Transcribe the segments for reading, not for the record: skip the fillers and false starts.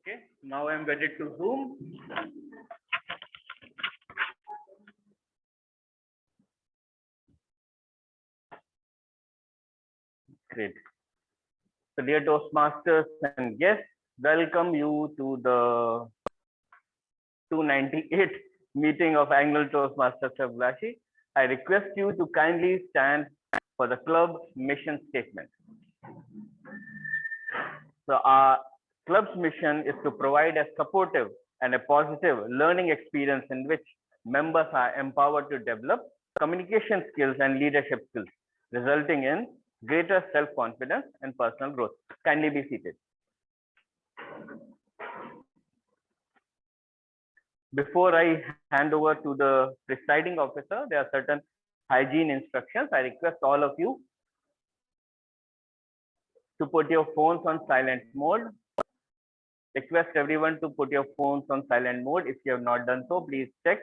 Okay, now I'm ready to Zoom. Great. So, dear Toastmasters and guests, welcome you to the 298th meeting of Annual Toastmasters of Vashi. I request you to kindly stand for the club mission statement. So, our club's mission is to provide a supportive and a positive learning experience in which members are empowered to develop communication skills and leadership skills, resulting in greater self-confidence and personal growth. Kindly be seated. Before I hand over to the presiding officer, there are certain hygiene instructions. I request all of you to put your phones on silent mode. Request everyone to put your phones on silent mode. If you have not done so, please check.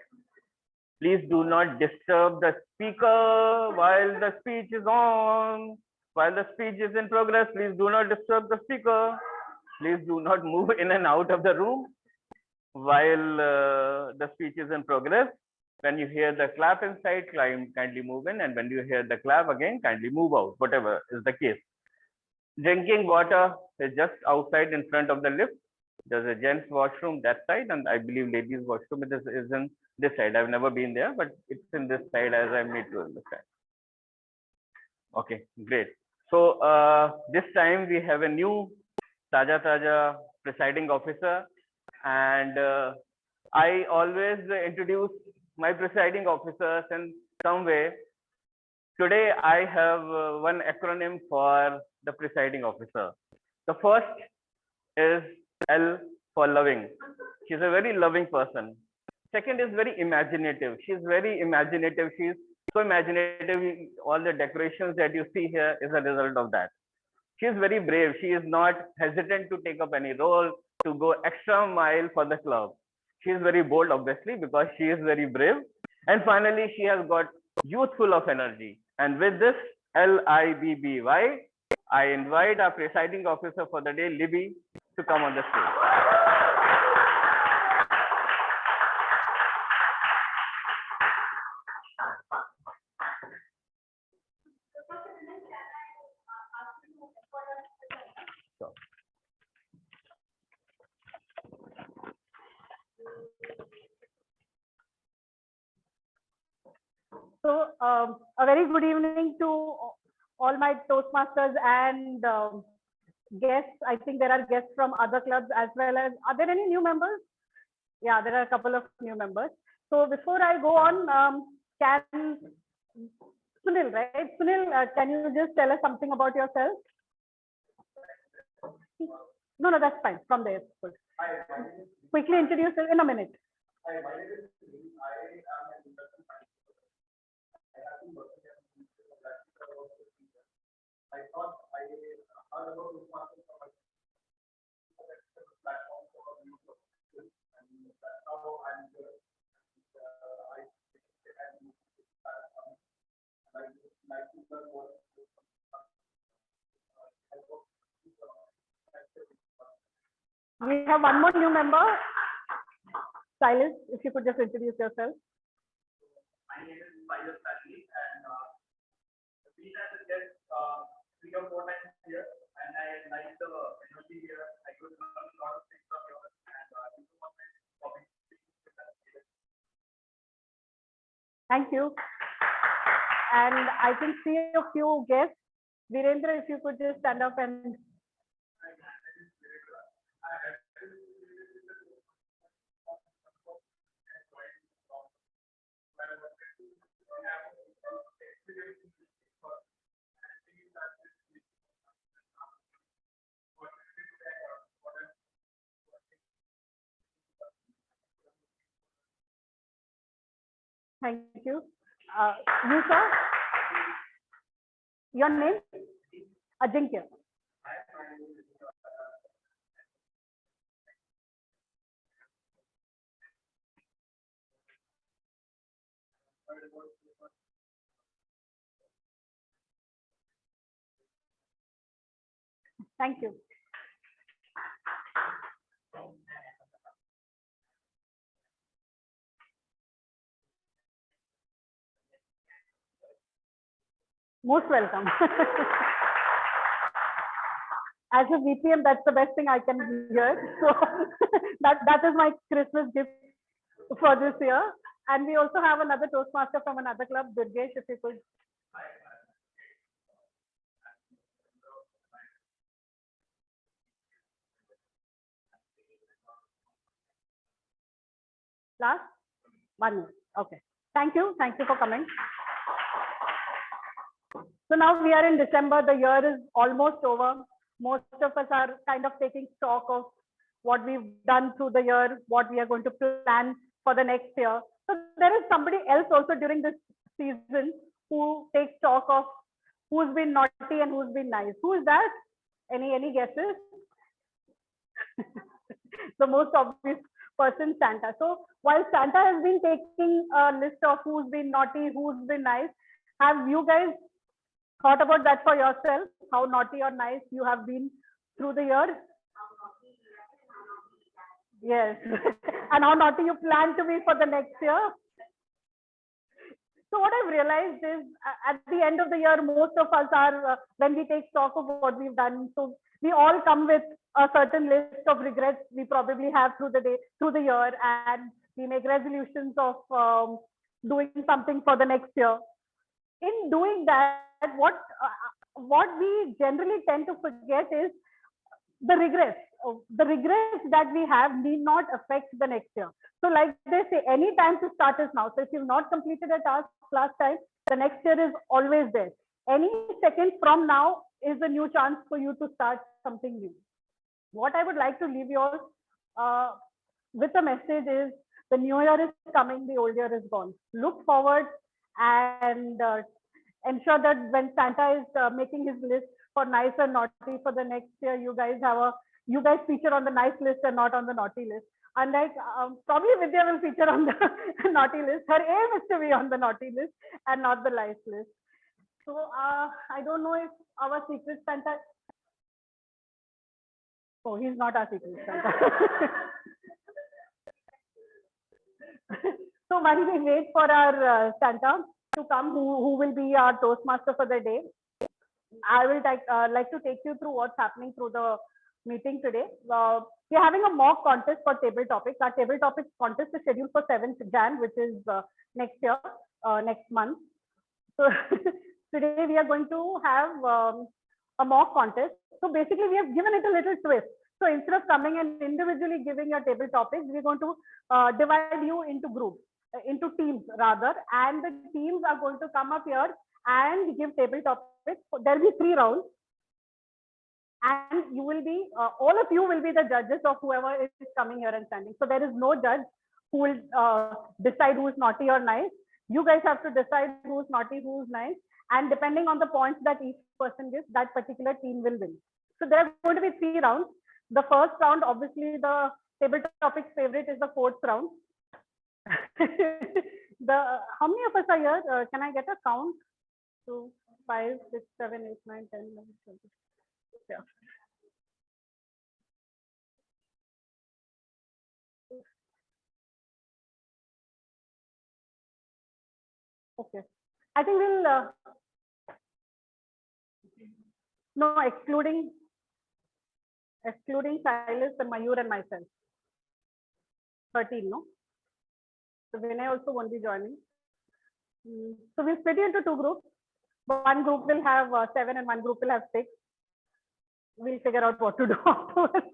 Please do not disturb the speaker while the speech is on. While the speech is in progress, please do not disturb the speaker. Please do not move in and out of the room while the speech is in progress. When you hear the clap inside, kindly move in, and when you hear the clap again, kindly move out, whatever is the case. Drinking water is just outside in front of the lift. There's a gents washroom that side, and I believe ladies washroom is in this side. I've never been there, but it's in this side as I made to understand. Okay, great. So this time we have a new Taja presiding officer, and I always introduce my presiding officers in some way. Today I have one acronym for the presiding officer. The first is L for loving. She's a very loving person. Second is very imaginative. She's very imaginative. She's so imaginative. All the decorations that you see here is a result of that. She is very brave. She is not hesitant to take up any role, to go extra mile for the club. She is very bold, obviously, because she is very brave. And finally, she has got youthful of energy. And with this LIBBY, I invite our presiding officer for the day, Libby, to come on the stage. Sure. So, a very good evening to all my Toastmasters and guests. I think there are guests from other clubs as well as. Are there any new members? Yeah, there are a couple of new members. So before I go on, can Sunil, right? Sunil, can you just tell us something about yourself? No, no, that's fine. From there. Good. Quickly introduce in a minute. Hi, my name is Sunil. I am an investment manager. I have been working as a teacher for about 15 years. I thought I heard about this market from a platform for a new and that's how I'm here. I like to learn more. We have one more new member. Silas, if you could just introduce yourself. My name is Silas Stanley, and I've been as a guest 3 or 4 times here, and I like the energy here. I could learn a lot of things from you, and thank you. And I can see a few guests. Virendra, if you could just stand up and. Thank you. You, sir? Your name? Ajinkya. Thank you. Most welcome. As a VPM, that's the best thing I can hear. So that is my Christmas gift for this year. And we also have another Toastmaster from another club, Durgesh, if you could. Last 1 minute. Okay. Thank you. Thank you for coming. So now we are in December. The year is almost over. Most of us are kind of taking stock of what we've done through the year, what we are going to plan for the next year. So there is somebody else also during this season who takes stock of who's been naughty and who's been nice. Who is that? Any guesses? The most obvious person, Santa. So while Santa has been taking a list of who's been naughty, who's been nice, have you guys thought about that for yourself? How naughty or nice you have been through the year? Yes. And how naughty you plan to be for the next year? So what I've realized is at the end of the year, most of us are, when we take stock of what we've done, so we all come with a certain list of regrets we probably have through the year, and we make resolutions of doing something for the next year. In doing that, what we generally tend to forget is the regrets. The regrets that we have need not affect the next year. So like they say, any time to start is now. So if you've not completed a task last time, the next year is always there. Any second from now is a new chance for you to start something new. What I would like to leave you all with a message is the new year is coming, the old year is gone. Look forward and ensure that when Santa is making his list for nice and naughty for the next year, you guys feature on the nice list and not on the naughty list. Unlike probably Vidya will feature on the naughty list. Her aim is to be on the naughty list and not the nice list. So I don't know if our secret Santa. Oh, he's not our secret Santa. So while we wait for our Santa to come, who will be our Toastmaster for the day, I will like to take you through what's happening through the meeting today. We're having a mock contest for table topics. Our table topics contest is scheduled for 7th Jan, which is next year, next month. So today we are going to have a mock contest. So basically we have given it a little twist. So instead of coming and individually giving your table topics, we're going to divide you into groups, into teams rather, and the teams are going to come up here and give table topics. So there will be 3 rounds, and you will be all of you will be the judges of whoever is coming here and standing. So there is no judge who will decide who is naughty or nice. You guys have to decide who's naughty, who's nice, and depending on the points that each person gives, that particular team will win. So there are going to be 3 rounds. The first round, obviously, the table topics favorite is the 4th round. How many of us are here? Can I get a count? 2, 5, 6, 7, 8, 9, 10, 11, 12. Yeah. Okay. I think we'll no, excluding Silas and Mayur and myself. 13, no? So Vinay also won't be joining. So we'll split you into 2 groups. One group will have 7 and one group will have 6. We'll figure out what to do afterwards.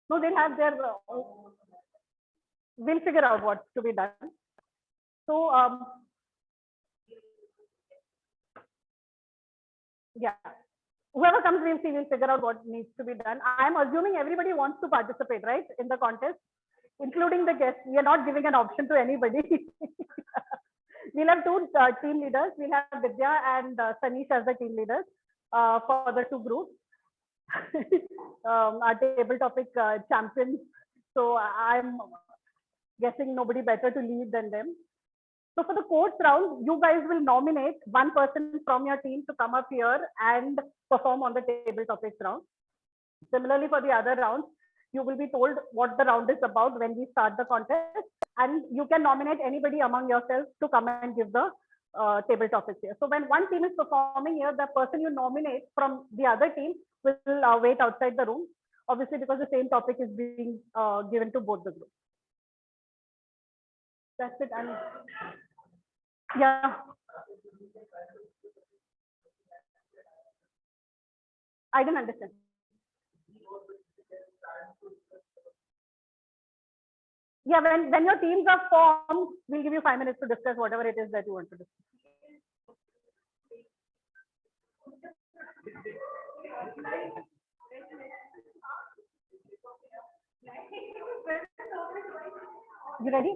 No, they'll have their. We'll figure out what's to be done. So yeah, whoever comes, we'll see. We'll figure out what needs to be done. I'm assuming everybody wants to participate, right, in the contest, including the guests. We are not giving an option to anybody. We'll have 2 team leaders. We'll have Vidya and Sanish as the team leaders for the 2 groups. Our table topic champions. So I'm guessing nobody better to lead than them. So for the 4th round, you guys will nominate one person from your team to come up here and perform on the table topics round. Similarly, for the other rounds, you will be told what the round is about when we start the contest, and you can nominate anybody among yourselves to come and give the table topics here. So when one team is performing here, the person you nominate from the other team will wait outside the room, obviously because the same topic is being given to both the groups. That's it. And yeah, I didn't understand. Yeah, when your teams are formed, we'll give you 5 minutes to discuss whatever it is that you want to discuss. You ready?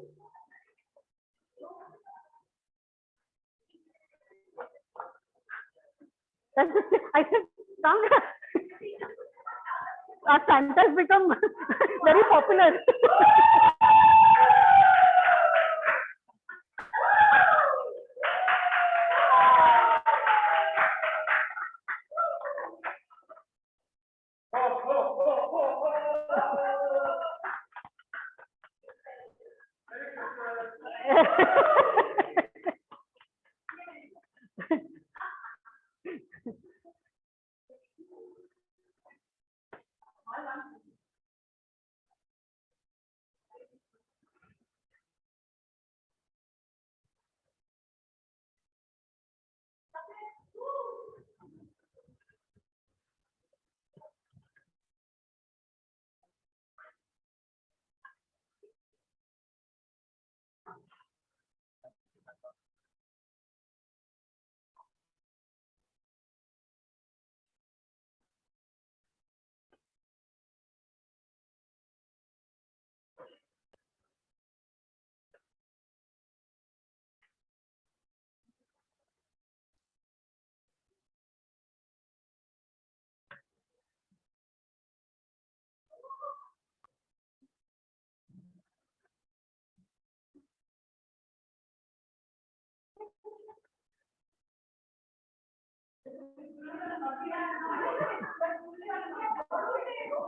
That's just, I said, our Santa has become very popular.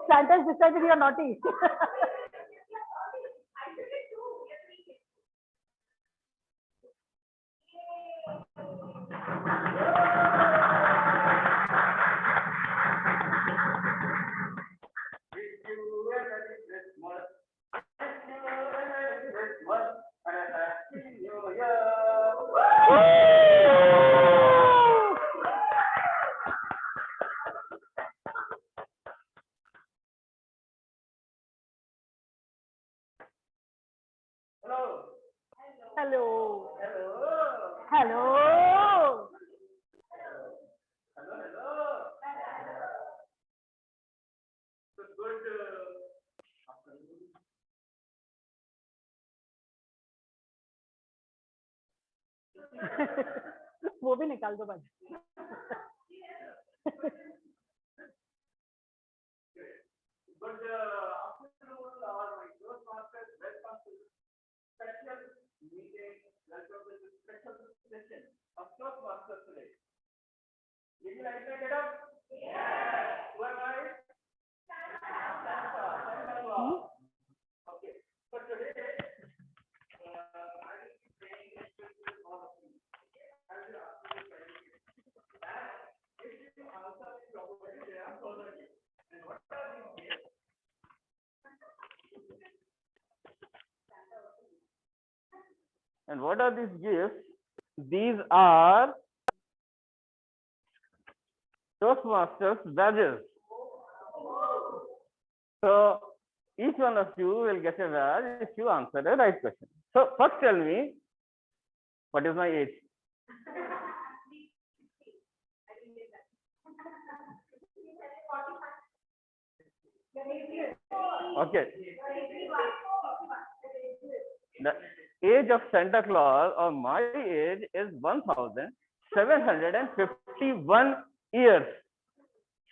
Santa's decided you are naughty. Hello. Hello. वो भी निकाल दो बस. Good afternoon, all my Toastmasters. Welcome to special meeting. Welcome to this special session of Toastmasters today. Did you like to get up? Yes. Who am I? Okay. So today, I will be saying this to all of you. I will ask you questions. And if you answer it properly, there are further gifts. And what are these gifts? And what are these gifts? These are Toastmasters badges. So each one of you will get a badge if you answer the right question. So first tell me, what is my age? Okay. The age of Santa Claus or my age is 1751 years.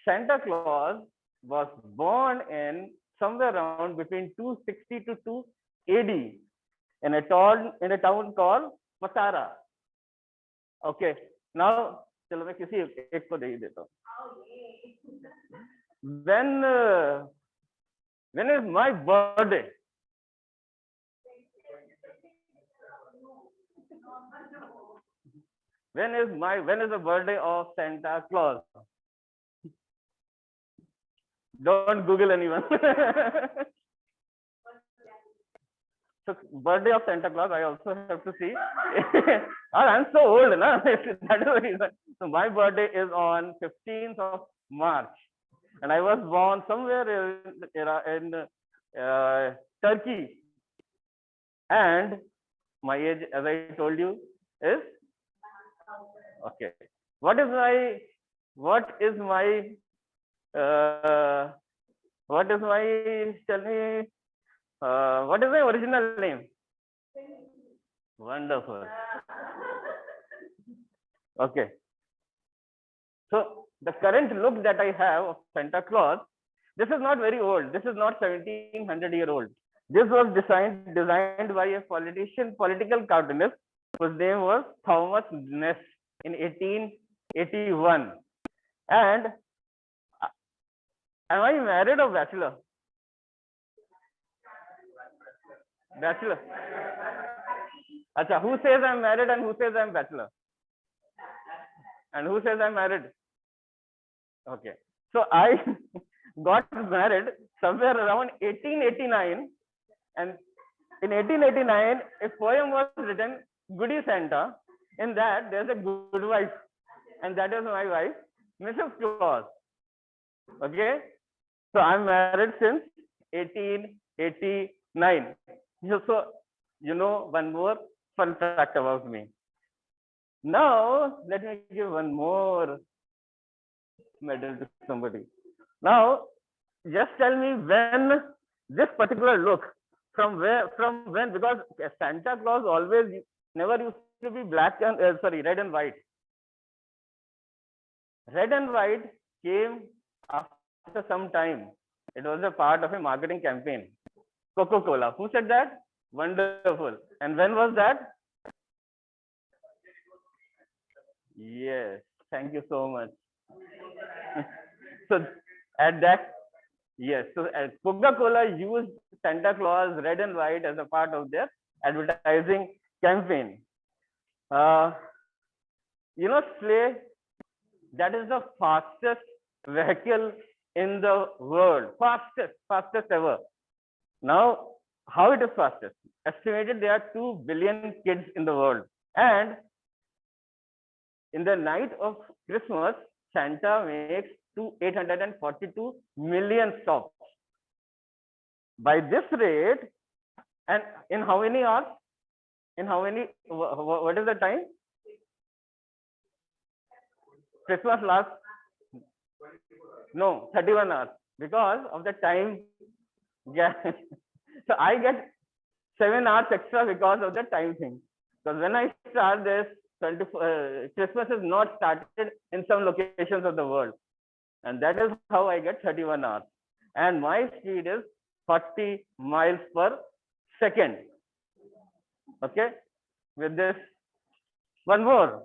Santa Claus was born in somewhere around between 260 to 2 AD in a town called Patara. Okay. Now, चलो मैं किसी एक को दे ही देता हूँ. When is my birthday? When is the birthday of Santa Claus? Don't Google anyone. So birthday of Santa Claus, I also have to see. I'm so old, na? That is the reason. So my birthday is on 15th of March, and I was born somewhere in Turkey. And my age, as I told you, is okay. What is my tell me, what is my original name? Wonderful. Okay. So the current look that I have of Santa Claus, this is not very old. This is not 1700-year-old. This was designed by a political cartoonist whose name was Thomas Ness in 1881. And am I married or bachelor? Bachelor. Acha, who says I'm married and who says I'm bachelor? And who says I'm married? Okay. So I got married somewhere around 1889. And in 1889, a poem was written, Goody Santa. In that, there's a good wife. And that is my wife, Mrs. Claus. Okay. So I'm married since 1889. So, you know, one more fun fact about me. Now, let me give one more medal to somebody. Now, just tell me when this particular look, from when, because Santa Claus always never used to be red and white. Red and white came after some time. It was a part of a marketing campaign. Coca-Cola. Who said that? Wonderful. And when was that? Yes. Thank you so much. So at that, yes. So Coca-Cola used Santa Claus red and white as a part of their advertising campaign. You know, sleigh, that is the fastest vehicle in the world. Fastest ever. Now, how it is fastest? Estimated there are 2 billion kids in the world. And in the night of Christmas, Santa makes 842 million stops. By this rate, and in how many hours? In how many, what is the time? Christmas lasts, no, 31 hours because of the time. Yeah. So I get 7 hours extra because of the time thing. Because when I start this, Christmas is not started in some locations of the world. And that is how I get 31 hours. And my speed is 40 miles per second. Okay. With this, one more.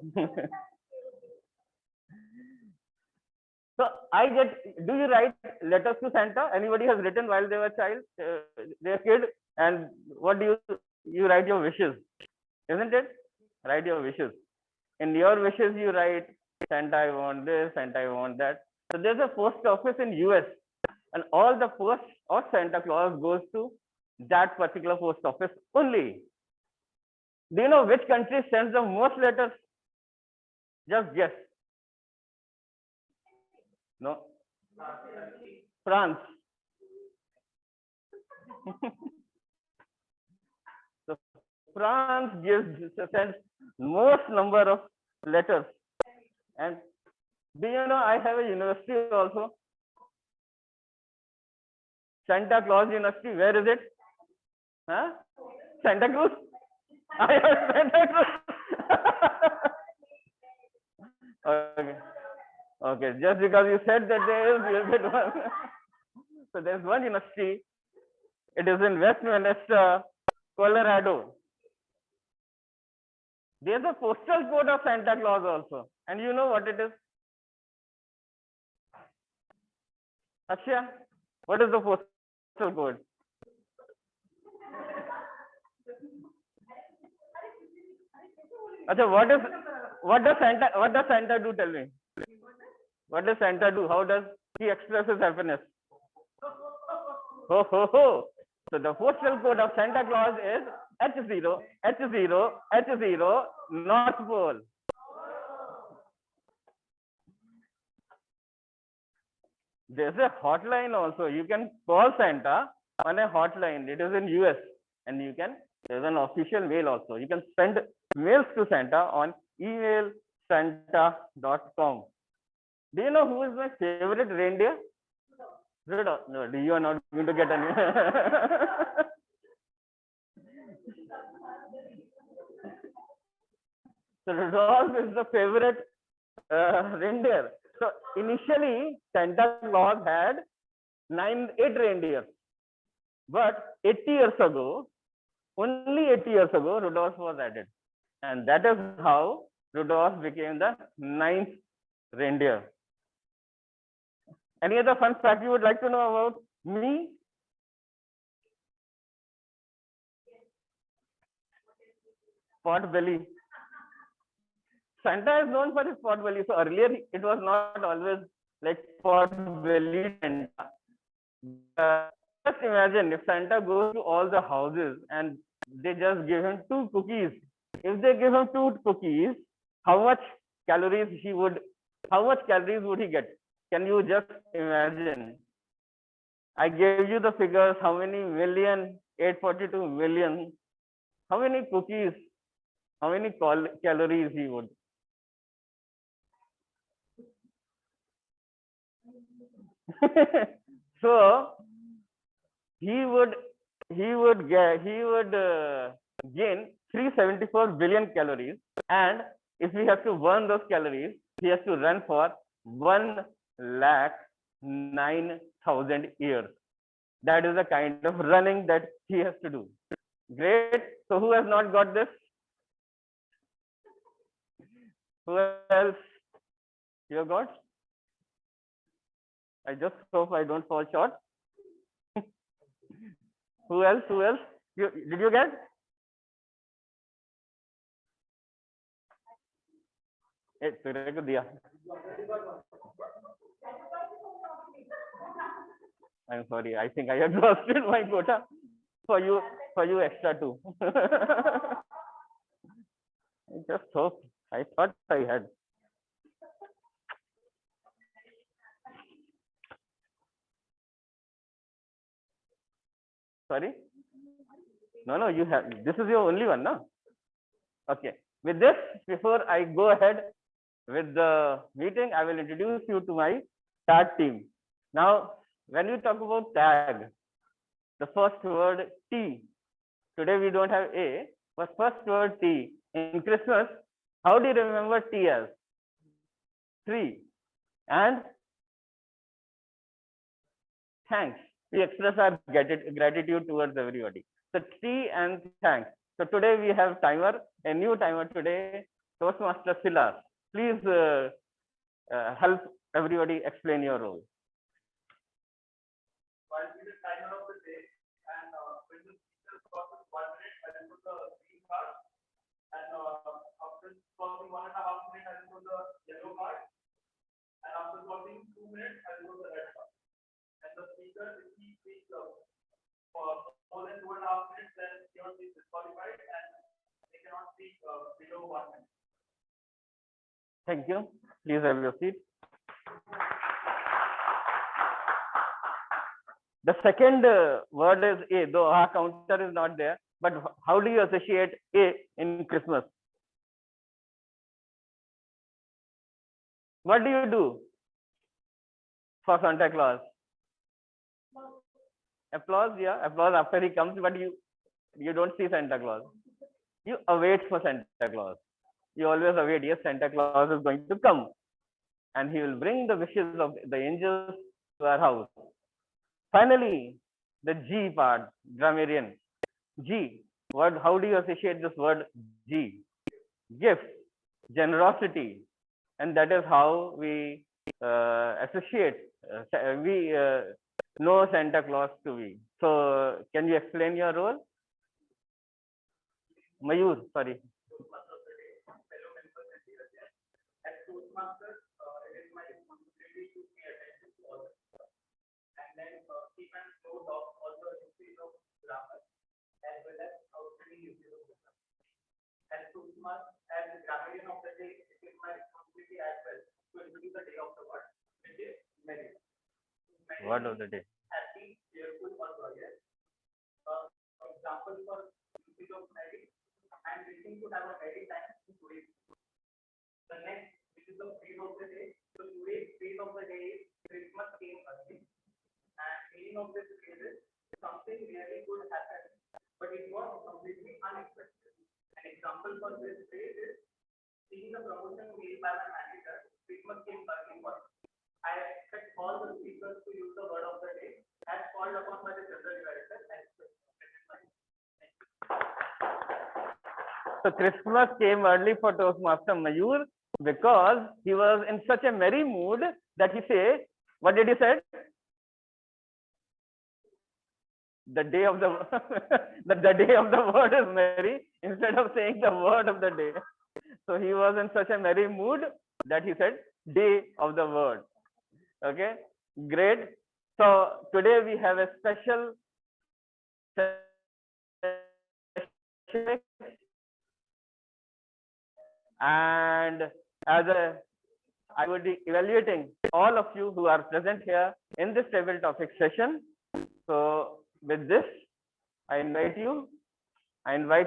So I get, do you write letters to Santa? Anybody has written while they were a child, they were a kid, and what do you write your wishes, isn't it? Write your wishes. In your wishes, you write, Santa, I want this, Santa, I want that. So there's a post office in US, and all the post of Santa Claus goes to that particular post office only. Do you know which country sends the most letters? Just guess. No. France. So France sends most number of letters. And do you know I have a university also? Santa Claus University. Where is it? Huh? Santa Cruz? I have Santa Cruz. Okay. Okay, just because you said that there is, you'll get one. So there's one university. It is in Westminster, Colorado. There's a postal code of Santa Claus also. And you know what it is? Akshay, what is the postal code? Acha, what does Santa do? Tell me. What does Santa do? How does he express his happiness? Ho, ho, ho. So the postal code of Santa Claus is H0, H0, H0, North Pole. There's a hotline also. You can call Santa on a hotline. It is in US. And there's an official mail also. You can send mails to Santa on emailsanta.com. Do you know who is my favorite reindeer? No, you are not going to get any. So Rudolph is the favorite reindeer. So initially, Santa Claus had 8 reindeers. But 80 years ago, only 80 years ago, Rudolph was added. And that is how Rudolph became the 9th reindeer. Any other fun fact you would like to know about me? Pot belly. Santa is known for his pot belly. So earlier it was not always like pot belly Santa. Just imagine if Santa goes to all the houses and they just give him 2 cookies. If they give him 2 cookies, how much calories would he get? Can you just imagine? I gave you the figures, how many million, 842 million, how many cookies, how many calories he would. So he would gain 374 billion calories, and if we have to burn those calories, he has to run for 1,09,000 years. That is the kind of running that he has to do. Great. So who has not got this? Who else? You have got? I just hope I don't fall short. Who else? Did you get? तेरे को दिया. I'm sorry. I think I exhausted my quota. For you extra two. I just hope. I thought I had. Sorry? No, you have. This is your only one, no? Okay. With this, before I go ahead with the meeting, I will introduce you to my tag team. Now, when you talk about tag, the first word T. Today we don't have A, but first word T. In Christmas, how do you remember T as? 3. And thanks. We express our gratitude towards everybody. So T and thanks. So today we have timer, a new timer today, Toastmaster Silas. Please help everybody explain your role. While we the timer of the day, and when the speaker crosses 1 minute, I will put the green card, and after crossing 1.5 minutes, I will put the yellow card, and after crossing 2 minutes, I will put the red card. And the speaker, if he speaks for more than 2.5 minutes, then he or she is disqualified, and they cannot speak below 1 minute. Thank you. Please have your seat. The second word is A, though our counter is not there. But how do you associate A in Christmas? What do you do for Santa Claus? Applause, yeah, applause after he comes, but you don't see Santa Claus. You await for Santa Claus. You always await, yes, Santa Claus is going to come. And he will bring the wishes of the angels to our house. Finally, the G part, grammarian. G, how do you associate this word G? Gift, generosity. And that is how we associate, we know Santa Claus to be. So, can you explain your role? Mayur, sorry. Fellow members and dear guests, as Toastmasters, it is my responsibility to pay attention to all the stuff, and then keep and note of all the usage of grammar as well as outstanding usage of grammar. As Toastmasters, as the grammarian of the day, it is my responsibility as well to introduce the day of the word, which is merry. Word of the day. Happy, cheerful, or joyous. Example for usage of merry. I'm wishing to have a merry time today. The next, which is the phrase of the day. So today's phrase of the day is Christmas came early. And meaning of this phrase is something really good happened, but it was completely unexpected. An example for this phrase is seeing the promotion made by my manager. Christmas came early for me. I expect all the speakers to use the word of the day as called upon by the general director. So Christmas came early for Toastmaster Mayur because he was in such a merry mood that he said, what did he say? The day of the the day of the word is merry instead of saying the word of the day. So he was in such a merry mood that he said day of the word. Okay, great. So today we have a special session. And I would be evaluating all of you who are present here in this table topic session. So with this, I invite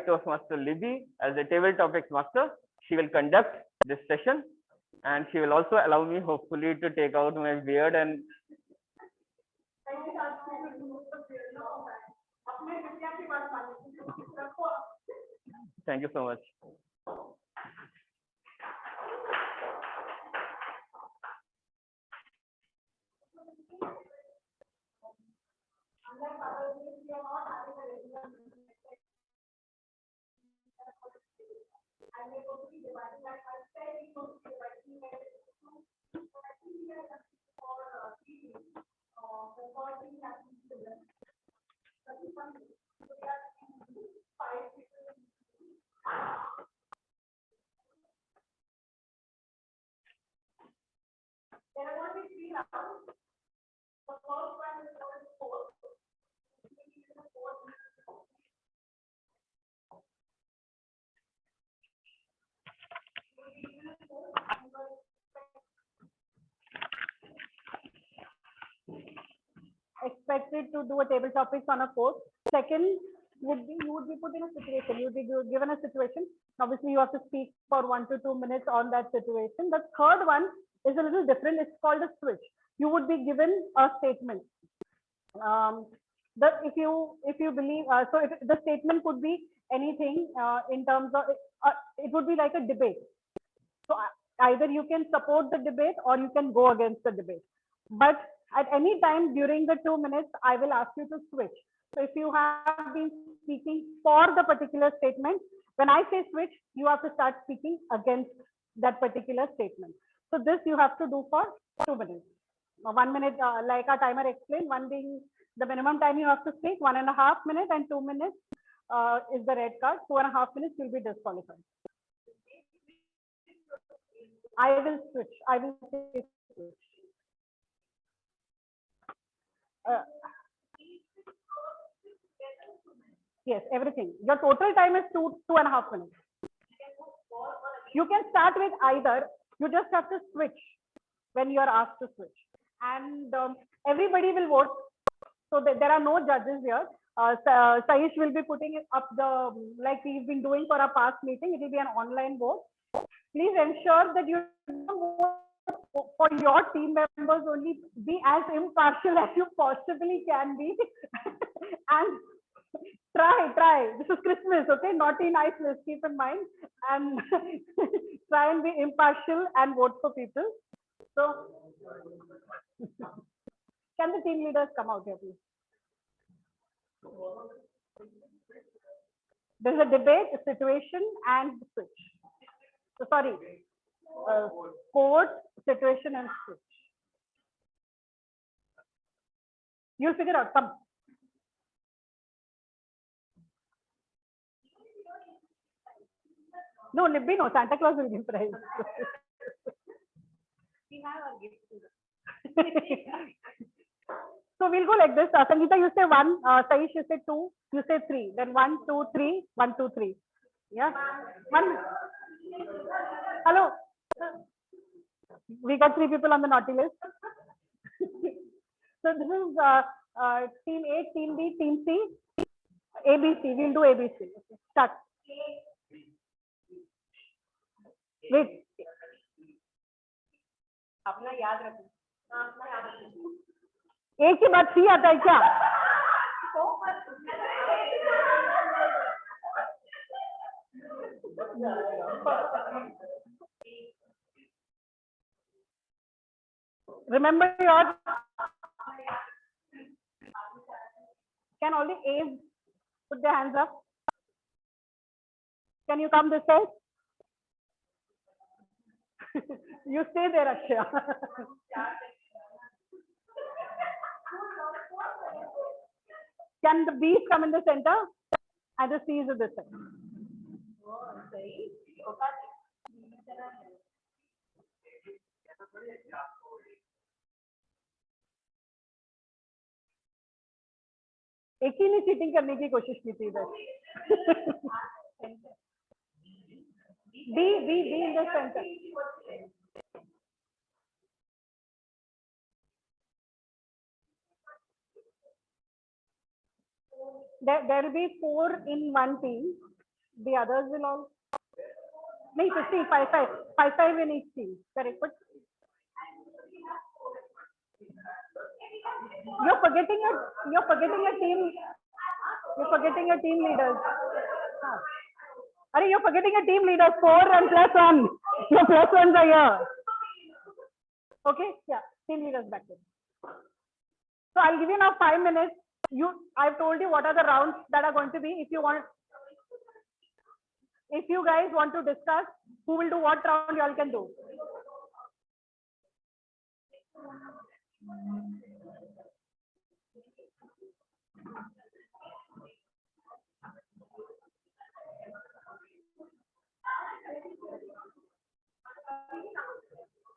Toastmaster Libby as a table topics master. She will conduct this session and she will also allow me hopefully to take out my beard and thank you so much. There are going to be 3 rounds. The first one is called score. Expected to do a table topics on a course. Second would be you would be put in a situation. You would be given a situation. Obviously, you have to speak for 1 to 2 minutes on that situation. The third one is a little different. It's called a switch. You would be given a statement. If you believe the statement could be anything in terms of it would be like a debate. So either you can support the debate or you can go against the debate. But at any time during the 2 minutes, I will ask you to switch. So if you have been speaking for the particular statement, when I say switch, you have to start speaking against that particular statement. So this you have to do for 2 minutes. 1 minute, like our timer explained, one being the minimum time you have to speak, 1.5 minutes, and 2 minutes is the red card. 2.5 minutes will be disqualified. I will switch. I will say switch. Yes, everything. Your total time is 2.5 minutes. You can start with either. You just have to switch when you are asked to switch. And everybody will vote. So there are no judges here. Saish will be putting it up like we've been doing for our past meeting. It will be an online vote. Please ensure that you vote for your team members only. Be as impartial as you possibly can be. And try. This is Christmas, okay? Naughty, nice list, keep in mind. And try and be impartial and vote for people. So, can the team leaders come out here, please? There's a debate, a situation, and switch. So, sorry, court, situation, and switch. You'll figure out. Come. No, Libby, no. Santa Claus will give prize. We have our gift. So we'll go like this. Sangeeta, you say 1. Saish, you say 2. You say 3. Then 1, 2, 3. 1, 2, 3. Yeah. 1. Hello. We got 3 people on the naughty list. So this is team A, team B, team C, ABC. We'll do ABC. Okay. Start. Wait. अपना याद रखना एक के बाद सी आता है क्या remember your can all the A's put their hands up can you come this side you stay there, Akshay. Can the B's come in the center and the C's at this side? एक ही ने cheating करने की कोशिश की थी इधर B in the center. There will be 4 in one team. The others will all. No, 50, 5 in each team. Correct. But you're forgetting your team. You're forgetting your team leaders. You're forgetting your team leaders. 4 and +1. Your +1s are here. Okay, yeah, team leaders back there. So I'll give you now 5 minutes. I've told you what are the rounds that are going to be. If you guys want to discuss who will do what round, you all can do.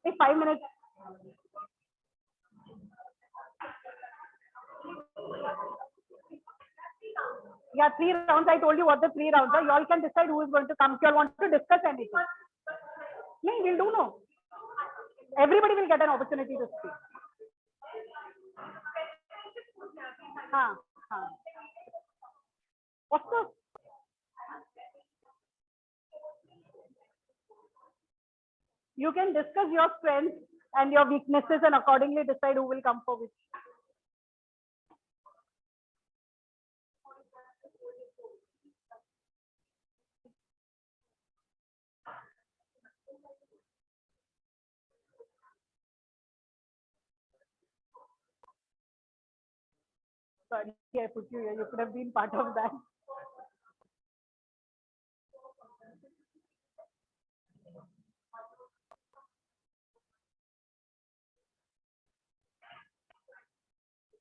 Take 5 minutes. Yeah, 3 rounds. I told you what the 3 rounds are. You all can decide who is going to come. If you all want to discuss anything. No, we'll do no. Everybody will get an opportunity to speak. Haan. What's the? You can discuss your strengths and your weaknesses and accordingly decide who will come for which. Sorry, I put you here. You could have been part of that.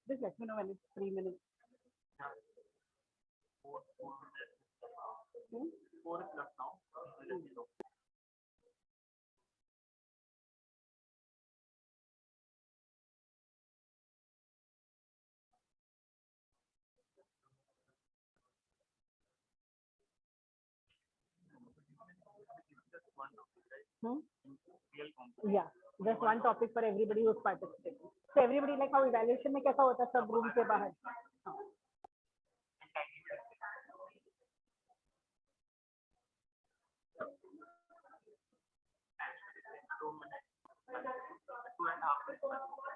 Just let me know when it's 3 minutes. 4 is left now. Let me know. Yeah, just one topic for everybody who's participating. So everybody, like how evaluation में कैसा होता है सब room के बाहर.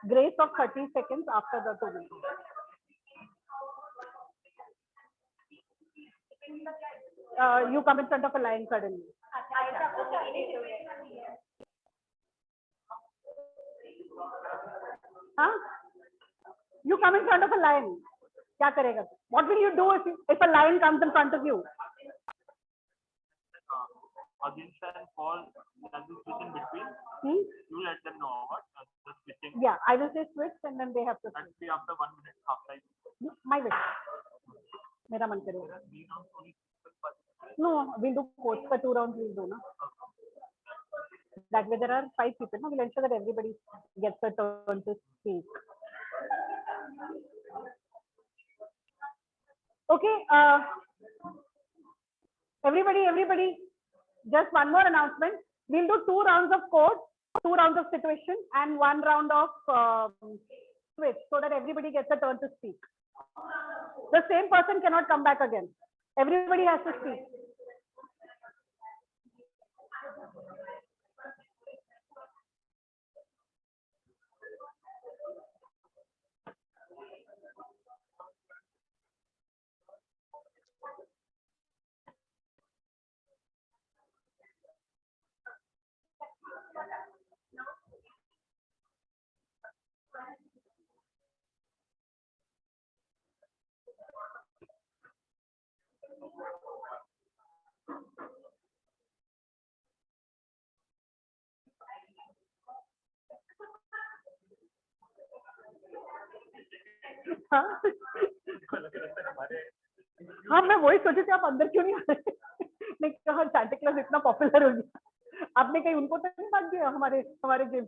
Grace of 30 seconds after the 2 minutes. You come in front of a line suddenly. Huh? You come in front of a line. क्या करेगा? What will you do if a lion comes in front of you? Against and for as you switch in between, you let them know what the switching. Yeah, I will say switch and then they have to switch. That be after 1 minute half time. My wish. मेरा मन करेगा. No, we'll do coach for 2 rounds. We'll do na. That way there are 5 people. No, we'll ensure that everybody gets a turn to speak. Okay. Everybody. Just one more announcement. We'll do 2 rounds of code, 2 rounds of situation, and 1 round of switch, so that everybody gets a turn to speak. The same person cannot come back again. Everybody has to speak. हाँ मैं वही सोची थी आप अंदर क्यों नहीं आ रहे. मैं कहा सांता क्लॉज इतना पॉपुलर हो गया, आपने कहीं उनको तो नहीं बात दिया हमारे गेम.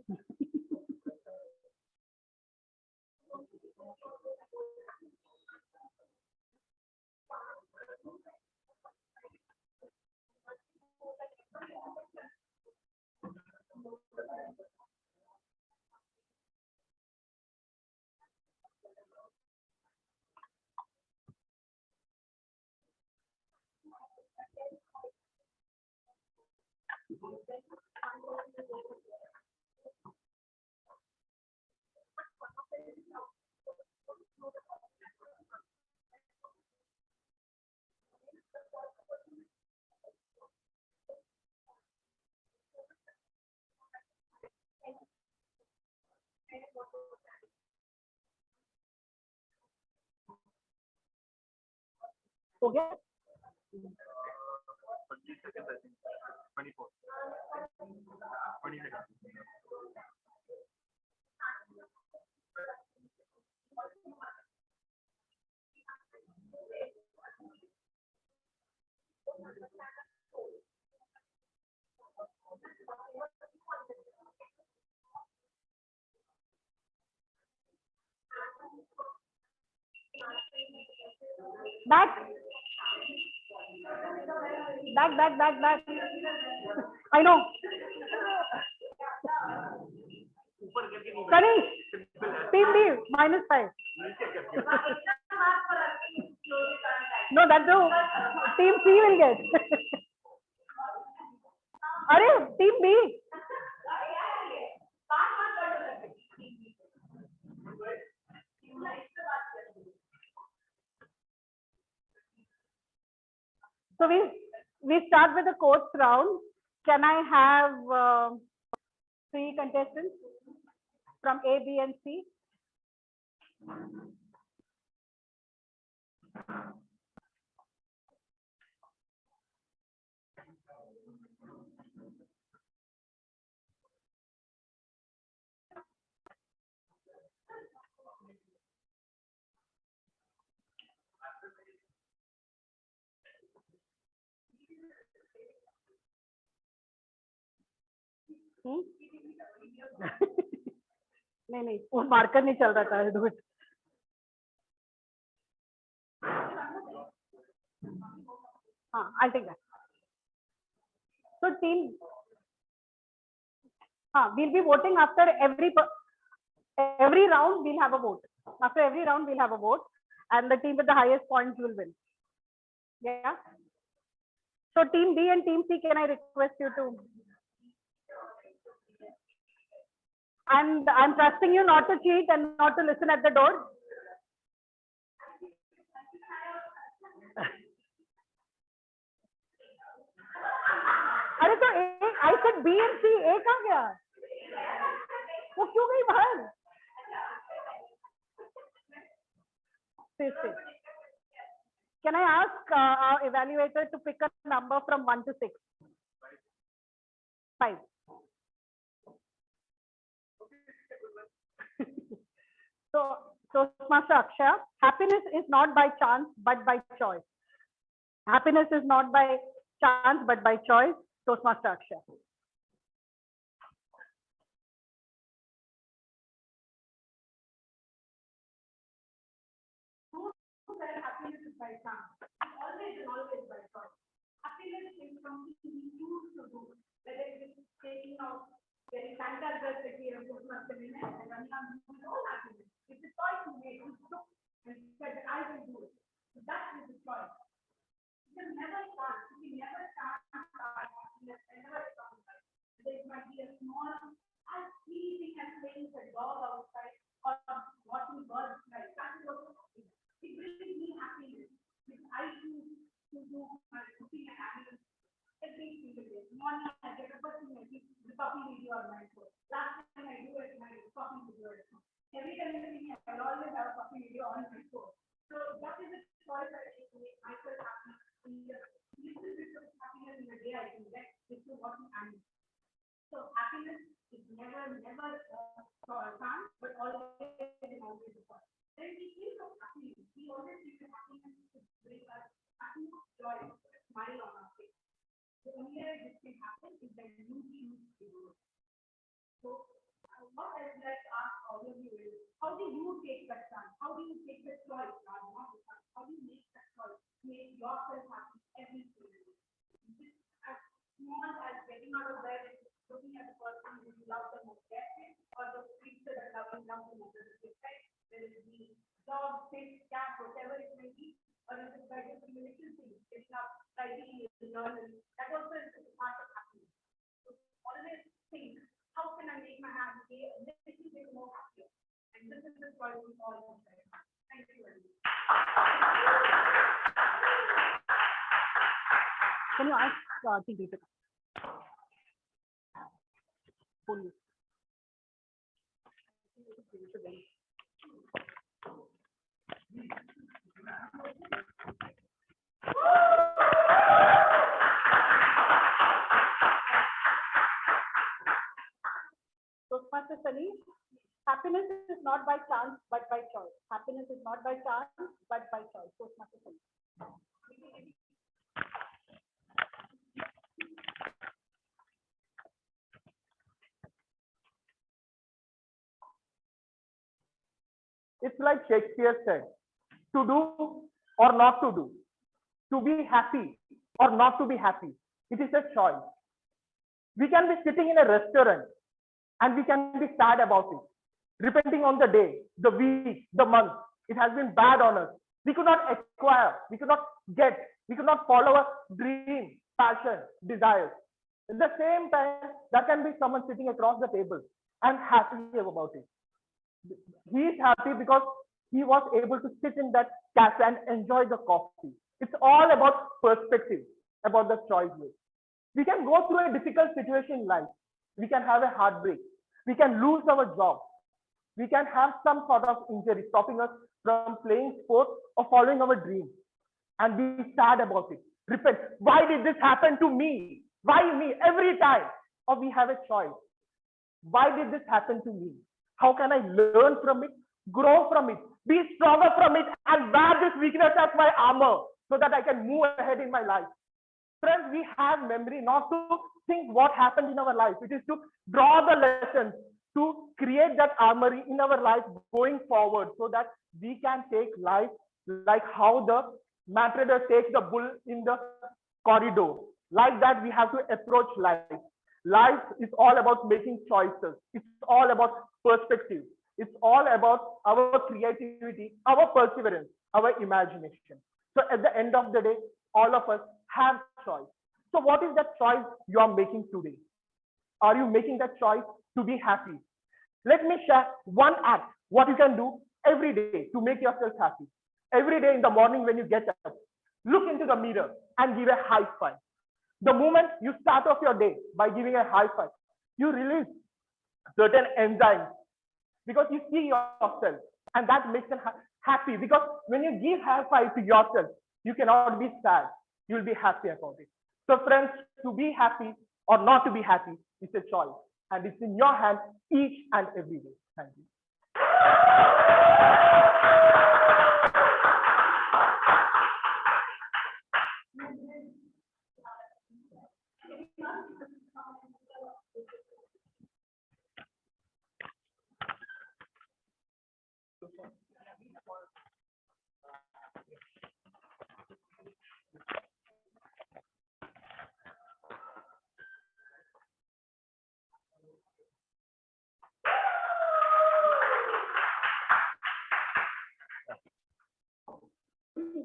हो गया 20 seconds, I think. 24. 20 seconds. back. Back. I know. Sunny, team B, -5. No, that's the team C will get. Arey, team B. So we start with the quotes round. Can I have 3 contestants from A, B, and C? नहीं वो marker नहीं चल रहा था do it. I'll take that. So team, we'll be voting after every round. We'll have a vote. After every round, we'll have a vote, and the team with the highest points will win. Yeah. So team B and team C, can I request you to? And I'm trusting you not to cheat and not to listen at the door. अरे तो I said B and C, A कहाँ गया? वो क्यों गई बाहर? Can I ask our evaluator to pick a number from 1 to 6? 5. So Toastmaster Akshay, happiness is not by chance but by choice. Happiness is not by chance but by choice. Toastmaster Akshay. Happiness is by chance. Always by choice. Happiness is something we choose to do. Whether it is taking out getting Santa dress that we have put on the minute and running on happiness. It's a choice you made. You took and said, I will do it. So that is the choice. You can never start. You can never start happiness and never start. There might be a small, as pleasing as playing the dog outside or watching birds like that is also happiness. It brings me happiness. Because I choose to do my cooking and happiness every single day. Morning I get up first thing I do the copy video on my phone. Last thing I do is my copy video. Every time I see I will always have a copy video on my phone. So that is a choice I take to make myself happy. Little bit of happiness in a day I can get is to watching animals. So happiness is never chance, but always and always a choice. When we think of happiness, we always think of happiness to bring us happiness, joy, a smile on our face. The only way this can happen is that you choose to do it. So what I would like to ask all of you is, how do you take that chance? How do you take that choice? How do you make that choice? Make yourself happy every single day. Just as small as getting out of bed and looking at the person who you love the most, or the creature that love the most, whether it be dog, fish, cat, whatever it may be, or if it's better to be little things, getting up, writing, journaling, that also is a part of happiness. So always think, how can I make my happy day a little bit more happier? And this is the choice we all have. Thank you very much. Can you ask TV to pull you? Toastmaster Sunny, happiness is not by chance but by choice. Happiness is not by chance but by choice. Toastmaster Sunny. It's like Shakespeare said, to do or not to do, to be happy or not to be happy. It is a choice. We can be sitting in a restaurant and we can be sad about it, repenting on the day, the week, the month. It has been bad on us. We could not acquire, we could not get, we could not follow our dream, passion, desires. At the same time, there can be someone sitting across the table and happy about it. He is happy because he was able to sit in that cafe and enjoy the coffee. It's all about perspective, about the choices. We can go through a difficult situation in life. We can have a heartbreak. We can lose our job. We can have some sort of injury stopping us from playing sports or following our dream and be sad about it. Repent. Why did this happen to me? Why me? Every time. Or we have a choice. Why did this happen to me? How can I learn from it, grow from it, be stronger from it, and wear this weakness as my armor so that I can move ahead in my life? Friends, we have memory not to think what happened in our life. It is to draw the lessons, to create that armory in our life going forward so that we can take life like how the matador takes the bull in the corridor. Like that, we have to approach life. Life is all about making choices. It's all about perspective. It's all about our creativity, our perseverance, our imagination. So at the end of the day, all of us have choice. So what is that choice you are making today? Are you making that choice to be happy? Let me share one act, what you can do every day to make yourself happy. Every day in the morning when you get up, look into the mirror and give a high five. The moment you start off your day by giving a high five, you release certain enzymes because you see yourself and that makes you happy because when you give high five to yourself, you cannot be sad. You'll be happy about it. So friends, to be happy or not to be happy is a choice and it's in your hands each and every day. Thank you.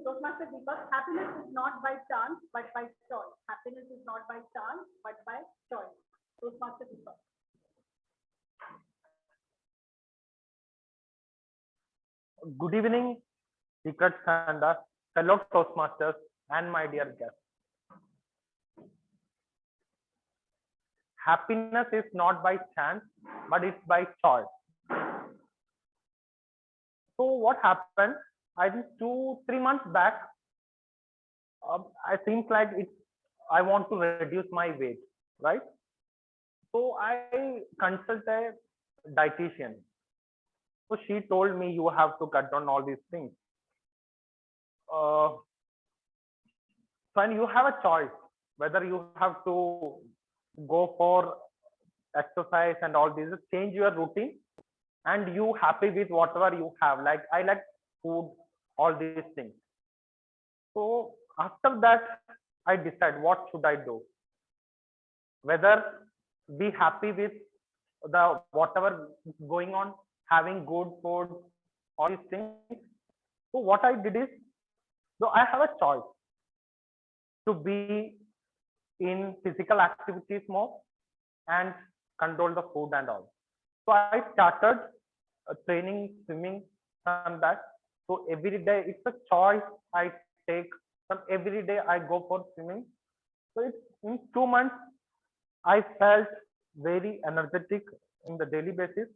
Toastmasters, because happiness is not by chance, but by choice. Happiness is not by chance, but by choice. Toastmasters, because. Good evening, Secret Santa, fellow Toastmasters, and my dear guests. Happiness is not by chance, but it's by choice. So what happened? I think 2-3 months back, I seems like I want to reduce my weight, right? So I consult a dietitian. So she told me you have to cut down all these things. So and you have a choice whether you have to go for exercise and all this, change your routine, and you happy with whatever you have. Like I like food, all these things. So after that, I decide what should I do. Whether be happy with the whatever is going on, having good food, all these things. So what I did is, so I have a choice to be in physical activities more and control the food and all. So I started training swimming and that. So every day it's a choice I take. From every day I go for swimming. So it's in 2 months I felt very energetic in the daily basis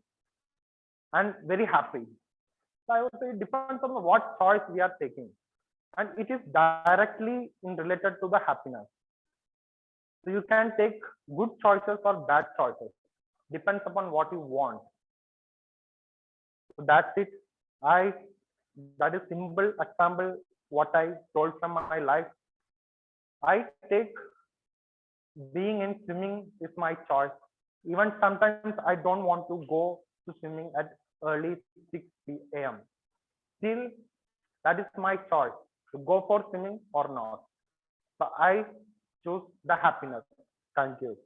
and very happy. So I would say it depends on what choice we are taking, and it is directly in related to the happiness. So you can take good choices or bad choices, depends upon what you want. So that's it. That is simple example what I told from my life. I take being in swimming is my choice. Even sometimes I don't want to go to swimming at early 6 a.m. Still, that is my choice to go for swimming or not. So I choose the happiness. Thank you.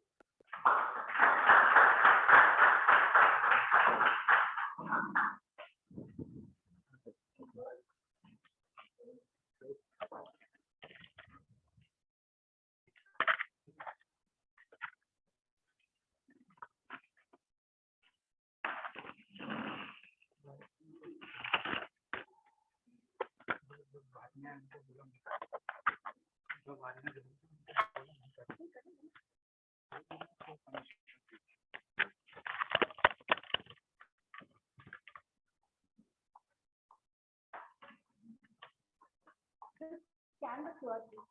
Scan the QR code.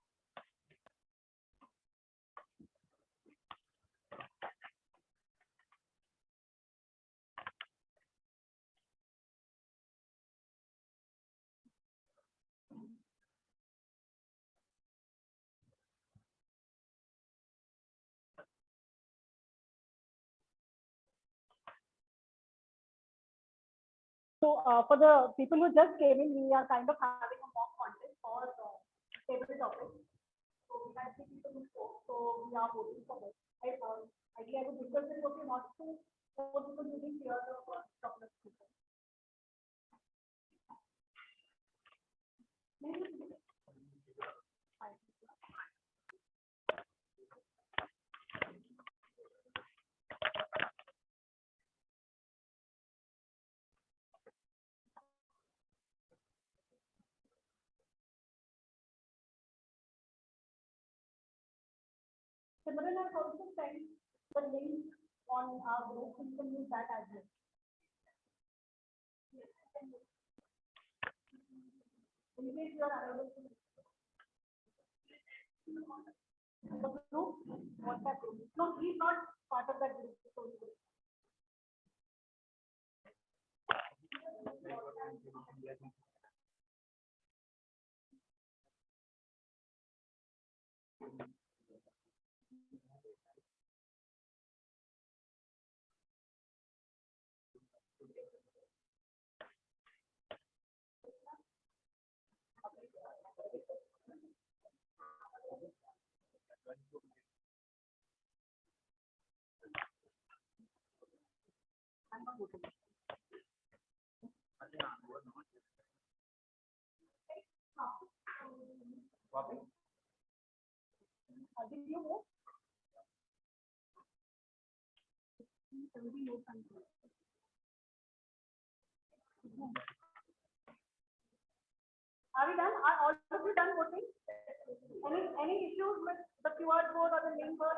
So for the people who just came in, we are kind of having a mock contest for table topics. So we had 3 people who spoke, so we are voting for this. Ideally, I would request it okay not to vote because you didn't hear the first couple of people. Simran has also sent the link on our group, so you can use that as well. In case you are unable to the group, WhatsApp group. No, he's not part of that group. So I'm not voting. Did you vote? Are we done? Are all of you done voting? Any issues with the QR code or the link or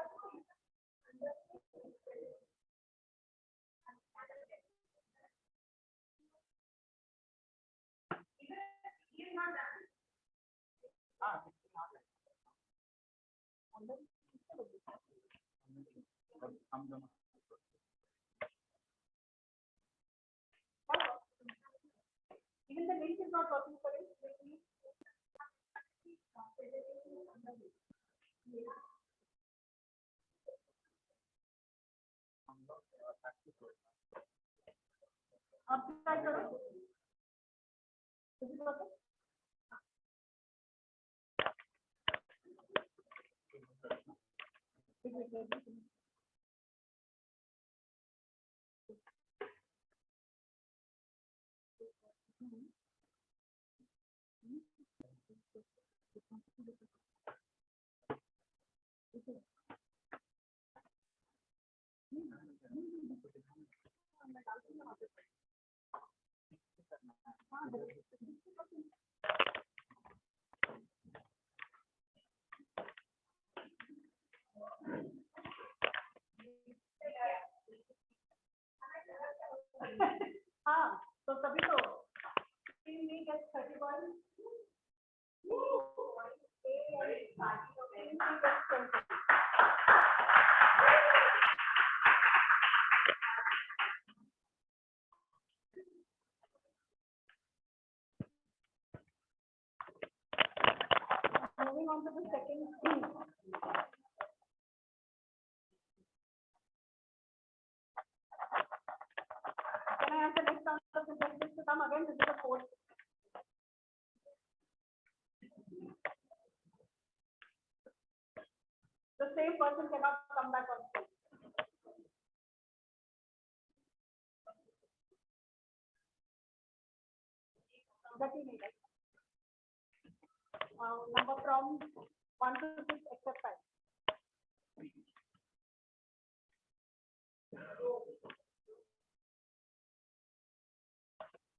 even the link is not working for it? आप try करो. Is it working? हाँ तो तभी तो team में gas 31 moving on to the second team. Can I have the next round of contestants to come again? This is the fourth. same person cannot come back on stage. Number from 1 to 6 except 5.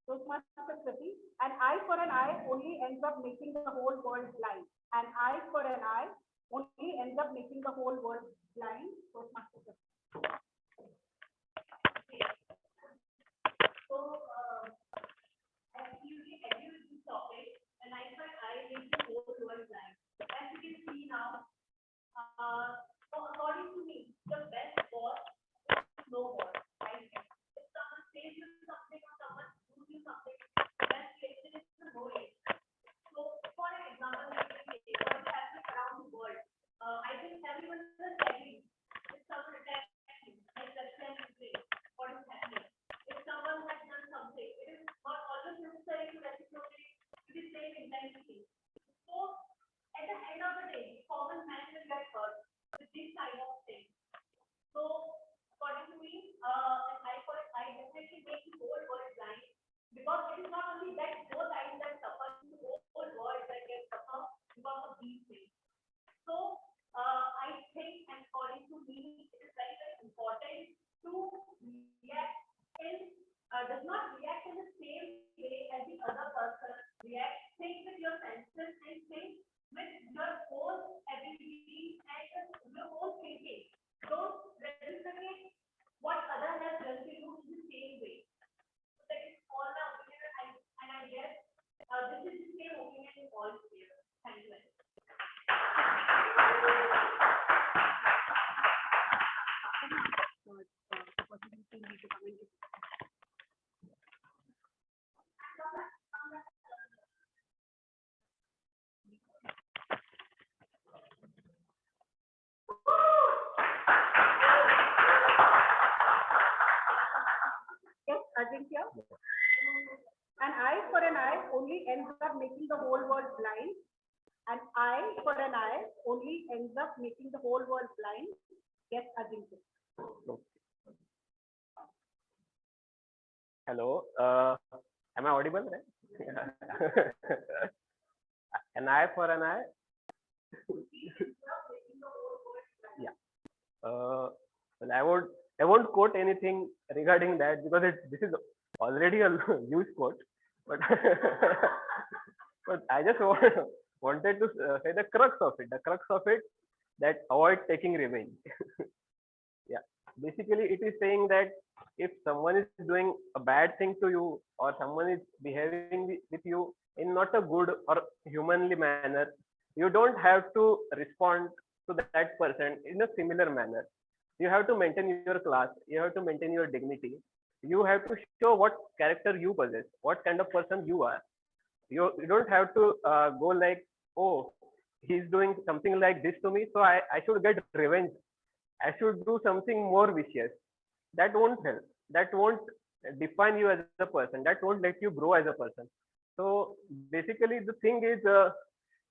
Toastmasters 30. An eye for an eye only ends up making the whole world blind. An eye for an eye only ends up making the whole world blind. Toastmasters 30. So, as you agree with this topic, an eye for an eye makes the whole world blind. As you can see now, according to me, the best boss is no boss. Right? If someone says you something or someone gives you something, then relation is the no relation. So, for an example, what is happening around the world? I think everyone is agreeing. If someone attacks you, like Russia and Ukraine, what is happening? If someone has done something, it is not always necessary to reciprocate with the same intensity. So, at the end of the day, common man will get hurt with this kind of thing. So, according to me, an eye for an eye definitely makes the whole world blind, because it is not only that both eyes that suffer, the whole world that gets suffer because of these things. So, I think, and according to me, it is very, very important to react does not react in the same way as the other person reacts. Think with your senses and think with your whole ability and your whole thinking. Don't reciprocate what other has done to you in the same way. So that is all the opinion, and I guess this is the same opinion in all spheres. Thank you very much. Yes, Ajinkya. An eye for an eye only ends up making the whole world blind. An eye for an eye only ends up making the whole world blind. Yes, Ajinkya. Hello, am I audible? Right? An eye for an eye. Yeah. Well, I won't quote anything regarding that, because this is already a huge quote. But but I just wanted to say the crux of it. The crux of it, that avoid taking revenge. Yeah. Basically, it is saying that if someone is doing a bad thing to you, or someone is behaving with you in not a good or humanly manner, you don't have to respond to that person in a similar manner. You have to maintain your class, you have to maintain your dignity, you have to show what character you possess, what kind of person you are. You don't have to go like, oh, he's doing something like this to me, so I should get revenge, I should do something more vicious. That won't help. That won't define you as a person. That won't let you grow as a person. So basically, the thing is,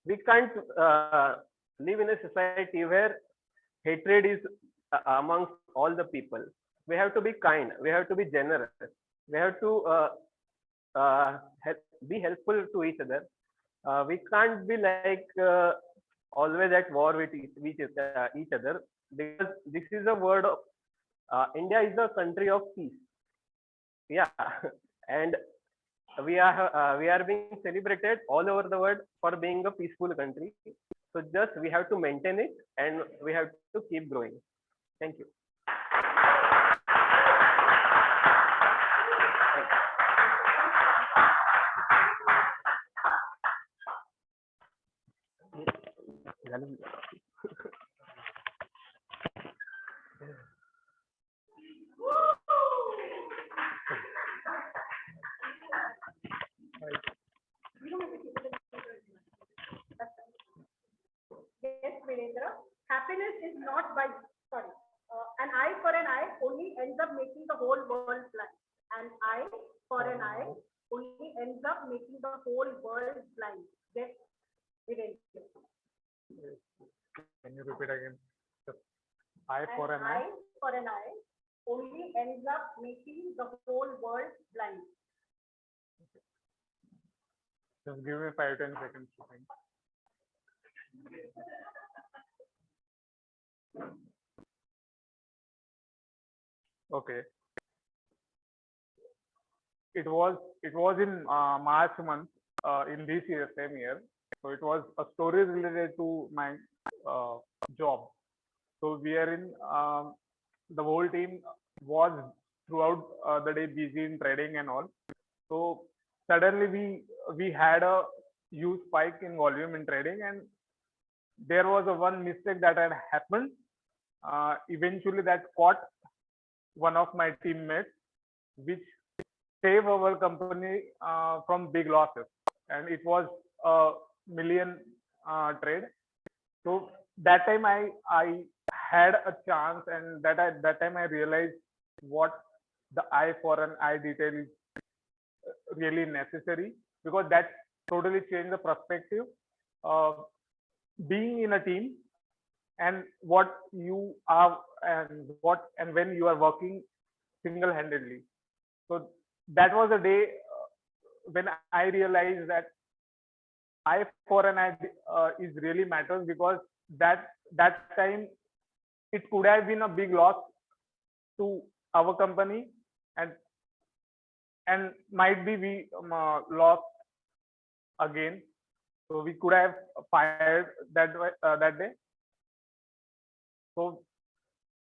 we can't live in a society where hatred is amongst all the people. We have to be kind. We have to be generous. We have to be helpful to each other. We can't be like always at war with each other, because this is a word of India is a country of peace. Yeah, and we are being celebrated all over the world for being a peaceful country. So just we have to maintain it, and we have to keep growing. Thank you. Yes, Virendra. Happiness is not by, sorry, an eye for an eye only ends up making the whole world blind. An eye for an eye only ends up making the whole world blind. Yes, Virendra. Can you repeat again? for an eye. Eye for an eye only ends up making the whole world blind. Just give me 5-10 seconds to think. Okay. It was in March month in this year, same year. So it was a story related to my job. So we are in the whole team was throughout the day busy in trading and all. So suddenly we had a huge spike in volume in trading, and there was a one mistake that had happened. Eventually, that caught one of my teammates, which saved our company from big losses, and it was a million trade. So that time I had a chance, and that time I realized what the eye for an eye detail is really necessary, because that totally changed the perspective of being in a team and what you are and when you are working single-handedly. So that was a day when I realized that eye for an eye is really matters, because that time it could have been a big loss to our company, and might be we lost again. So we could have fired that day. So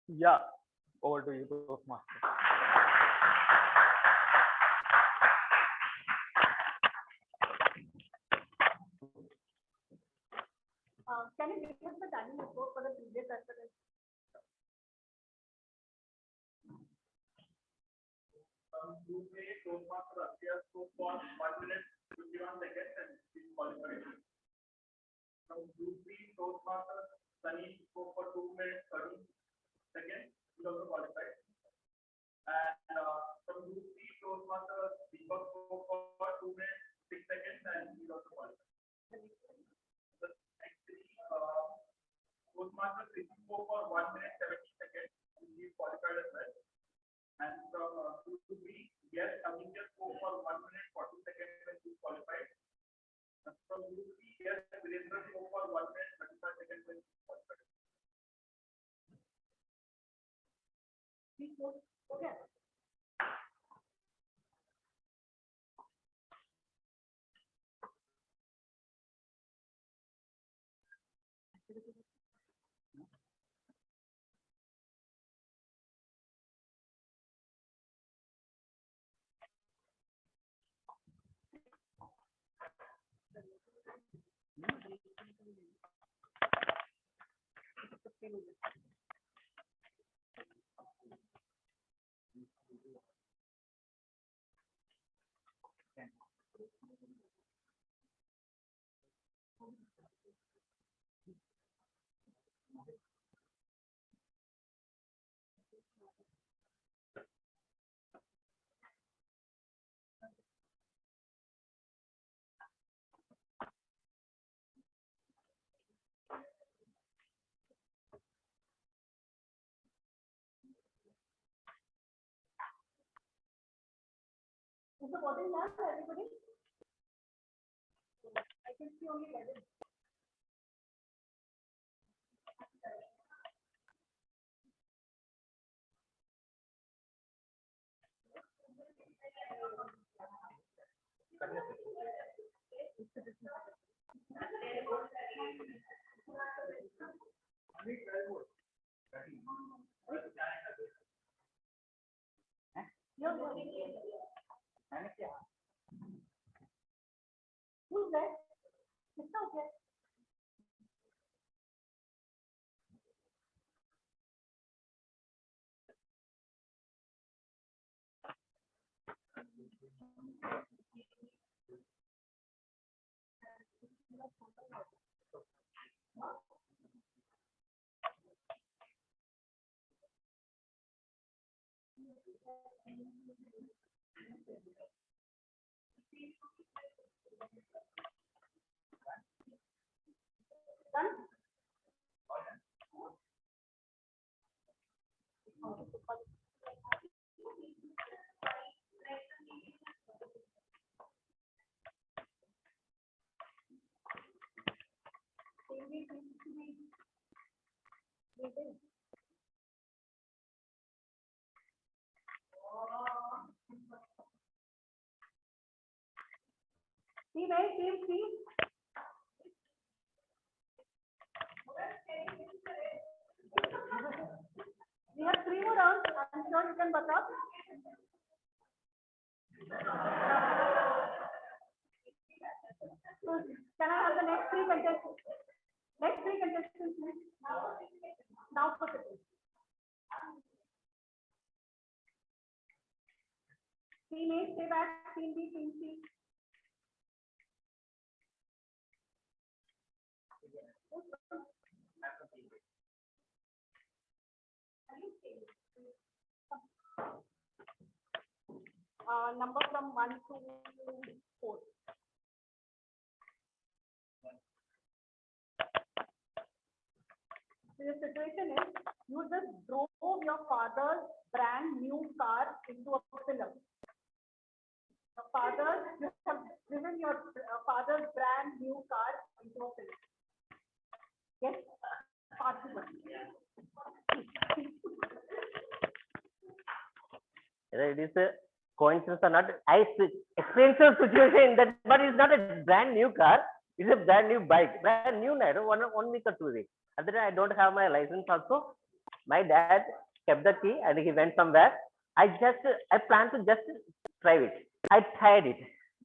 yeah, over to you, Toastmaster. Can you give us the timing report for the previous reference? Group A, Toastmaster appears to for 1 minute 51 seconds and is qualified. From Group B, Toastmaster Sunny spoke for 2 minutes 30 seconds, is also qualified. And from Group C, Toastmaster Deepak spoke for 2 minutes 6 seconds and is also qualified. Toastmaster Kriti spoke for 1 minute 70 seconds and he is qualified as well. And from Group B, yes, Amintya spoke for 1 minute 40 seconds and he is qualified. And from Group C, yes, Virendra spoke for 1 minute 35 seconds and he is qualified. Okay. Is the voting done, everybody? I can see only 11. Who's that? It's okay. Done? Team A, Team C. We have 3 more rounds. I'm sure you can buck up. So, can I have the next 3 contestants? Next 3 contestants, please. Now for the Team A, stay back. Team B, Team C. Number from 1 to 4. So the situation is, you just drove your father's brand new car into a pillar. Your father, you have driven your father's brand new car into a pillar. Yes, possible. Whether it is a coincidence or not, I experienced a situation that, but it's not a brand new car. It's a brand new bike, brand new night, 1 week or 2 weeks. At the time, I don't have my license also. My dad kept the key and he went somewhere. I planned to just drive it. I tried it.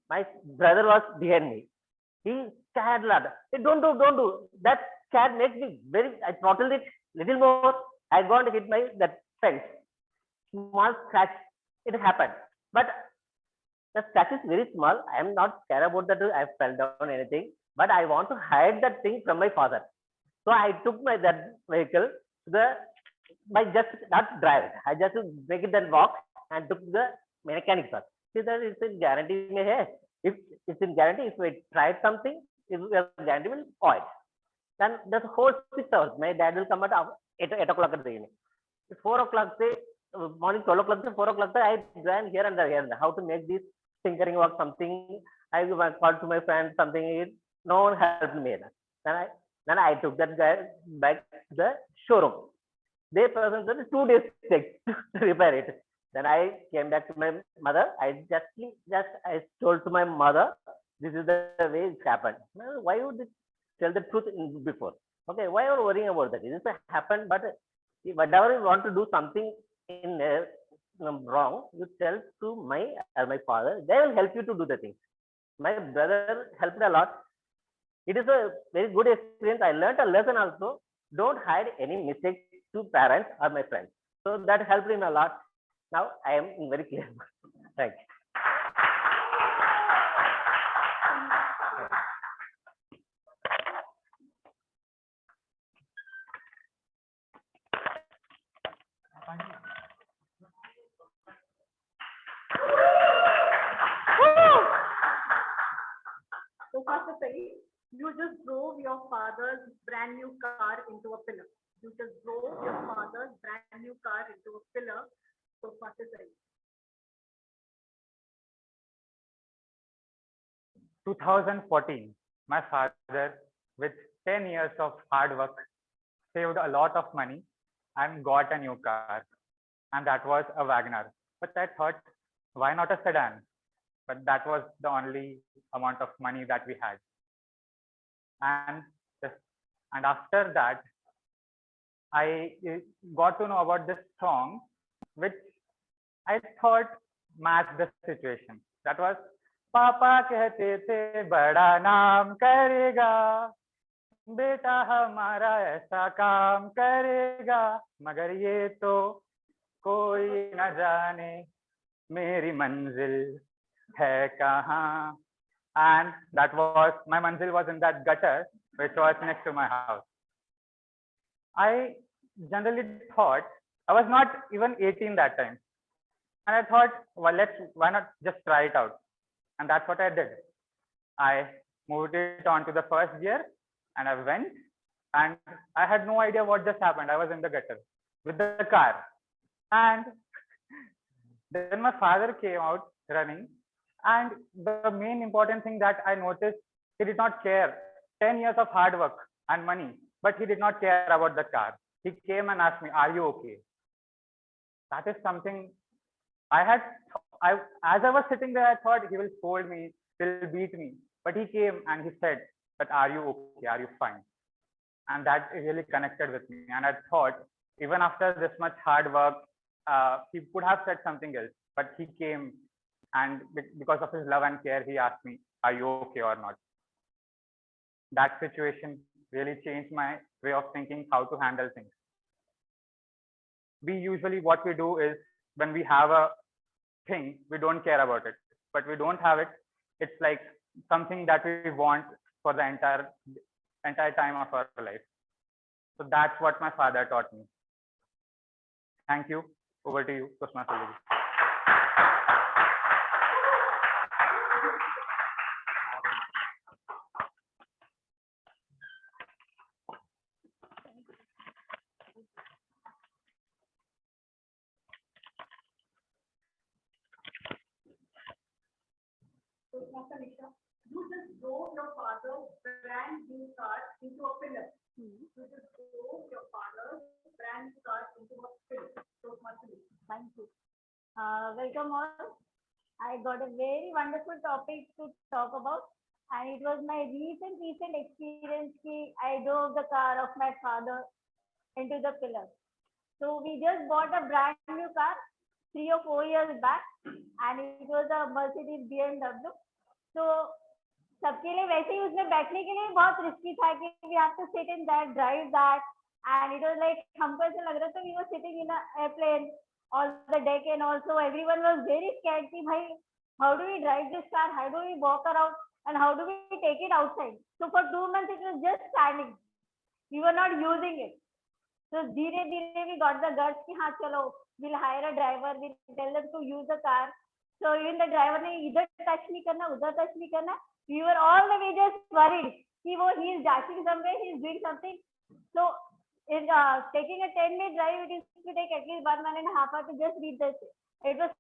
My brother was behind me. He scared a lot. Hey, don't do. That scared makes me I throttled it little more. I got hit by that fence. Small scratch. It happened. But the scratch is very small. I am not scared about that. I fell down anything. But I want to hide that thing from my father. So I took that vehicle by just not drive it. I just make it then walk and took the mechanic part. See that it's in guarantee. If it's in guarantee, if we tried something, if guarantee will spoil. Then the whole 6 hours. My dad will come at 8 o'clock at the evening. 4 o'clock, say morning 12 o'clock to 4 o'clock, I ran here and there. How to make this tinkering work, something. I called to my friend, something. No one helped me. Then I took that guy back to the showroom. They presented 2 days to repair it. Then I came back to my mother. I I told to my mother, this is the way it happened. Why would you tell the truth before? Okay, why are you worrying about that? This happened, but whatever you want to do something in wrong, you tell to my father. They will help you to do the thing. My brother helped a lot. It is a very good experience. I learned a lesson also. Don't hide any mistakes to parents or my friends. So that helped him a lot. Now I am very clear. Thank you. So first of all, you just drove your father's brand new car into a pillar. You just drove your father's brand new car into a pillar. So first of all. 2014, my father, with 10 years of hard work, saved a lot of money and got a new car. And that was a Wagoner. But I thought, why not a sedan? But that was the only amount of money that we had. And after that, I got to know about this song, which I thought matched the situation. That was, पापा कहते थे बड़ा नाम करेगा, बेटा हमारा ऐसा काम करेगा, मगर ये तो कोई न जाने मेरी मंजिल है कहाँ. And that was, my manzil was in that gutter which was next to my house. I generally thought, I was not even 18 that time, and I thought, well, why not just try it out? And that's what I did. I moved it on to the first gear and I went, and I had no idea what just happened. I was in the gutter with the car, and then my father came out running. And the main important thing that I noticed, he did not care. 10 years of hard work and money, but he did not care about the car. He came and asked me, are you okay? That is something as I was sitting there, I thought he will scold me, he will beat me. But he came and he said that, are you okay? Are you fine? And that really connected with me. And I thought, even after this much hard work, he could have said something else, but he came and because of his love and care, he asked me, are you okay or not? That situation really changed my way of thinking how to handle things. We usually, what we do is when we have a thing, we don't care about it, but we don't have it. It's like something that we want for the entire time of our life. So that's what my father taught me. Thank you. Over to you, Toastmasters. Toastmaster Nisha, you just drove your father's brand new car into a pillar. You just drove your father's brand new car into a pillar. Toastmaster Nisha. Thank you. Welcome all. I got a very wonderful topic to talk about, and it was my recent experience. I drove the car of my father into the pillar. So we just bought a brand new car 3 or 4 years back, and it was a Mercedes BMW. तो सबके लिए वैसे ही उसमें बैठने के लिए बहुत risky था कि we have to sit in that, drive that, and it was like हमको ऐसा लग रहा था we were sitting in an airplane all the deck, and also everyone was very scared कि भाई how do we drive this car, how do we walk around, and how do we take it outside. So for 2 months it was just standing, we were not using it. So धीरे धीरे we got the guts कि हाँ चलो we'll hire a driver, we'll tell them to use the car. So even the driver ने इधर touch नहीं करना, उधर touch नहीं करना. We were all the way just worried कि वो he is dashing somewhere, he is doing something. So in taking a 10-minute drive, it is to take at least 1.5 hours to just reach this. It was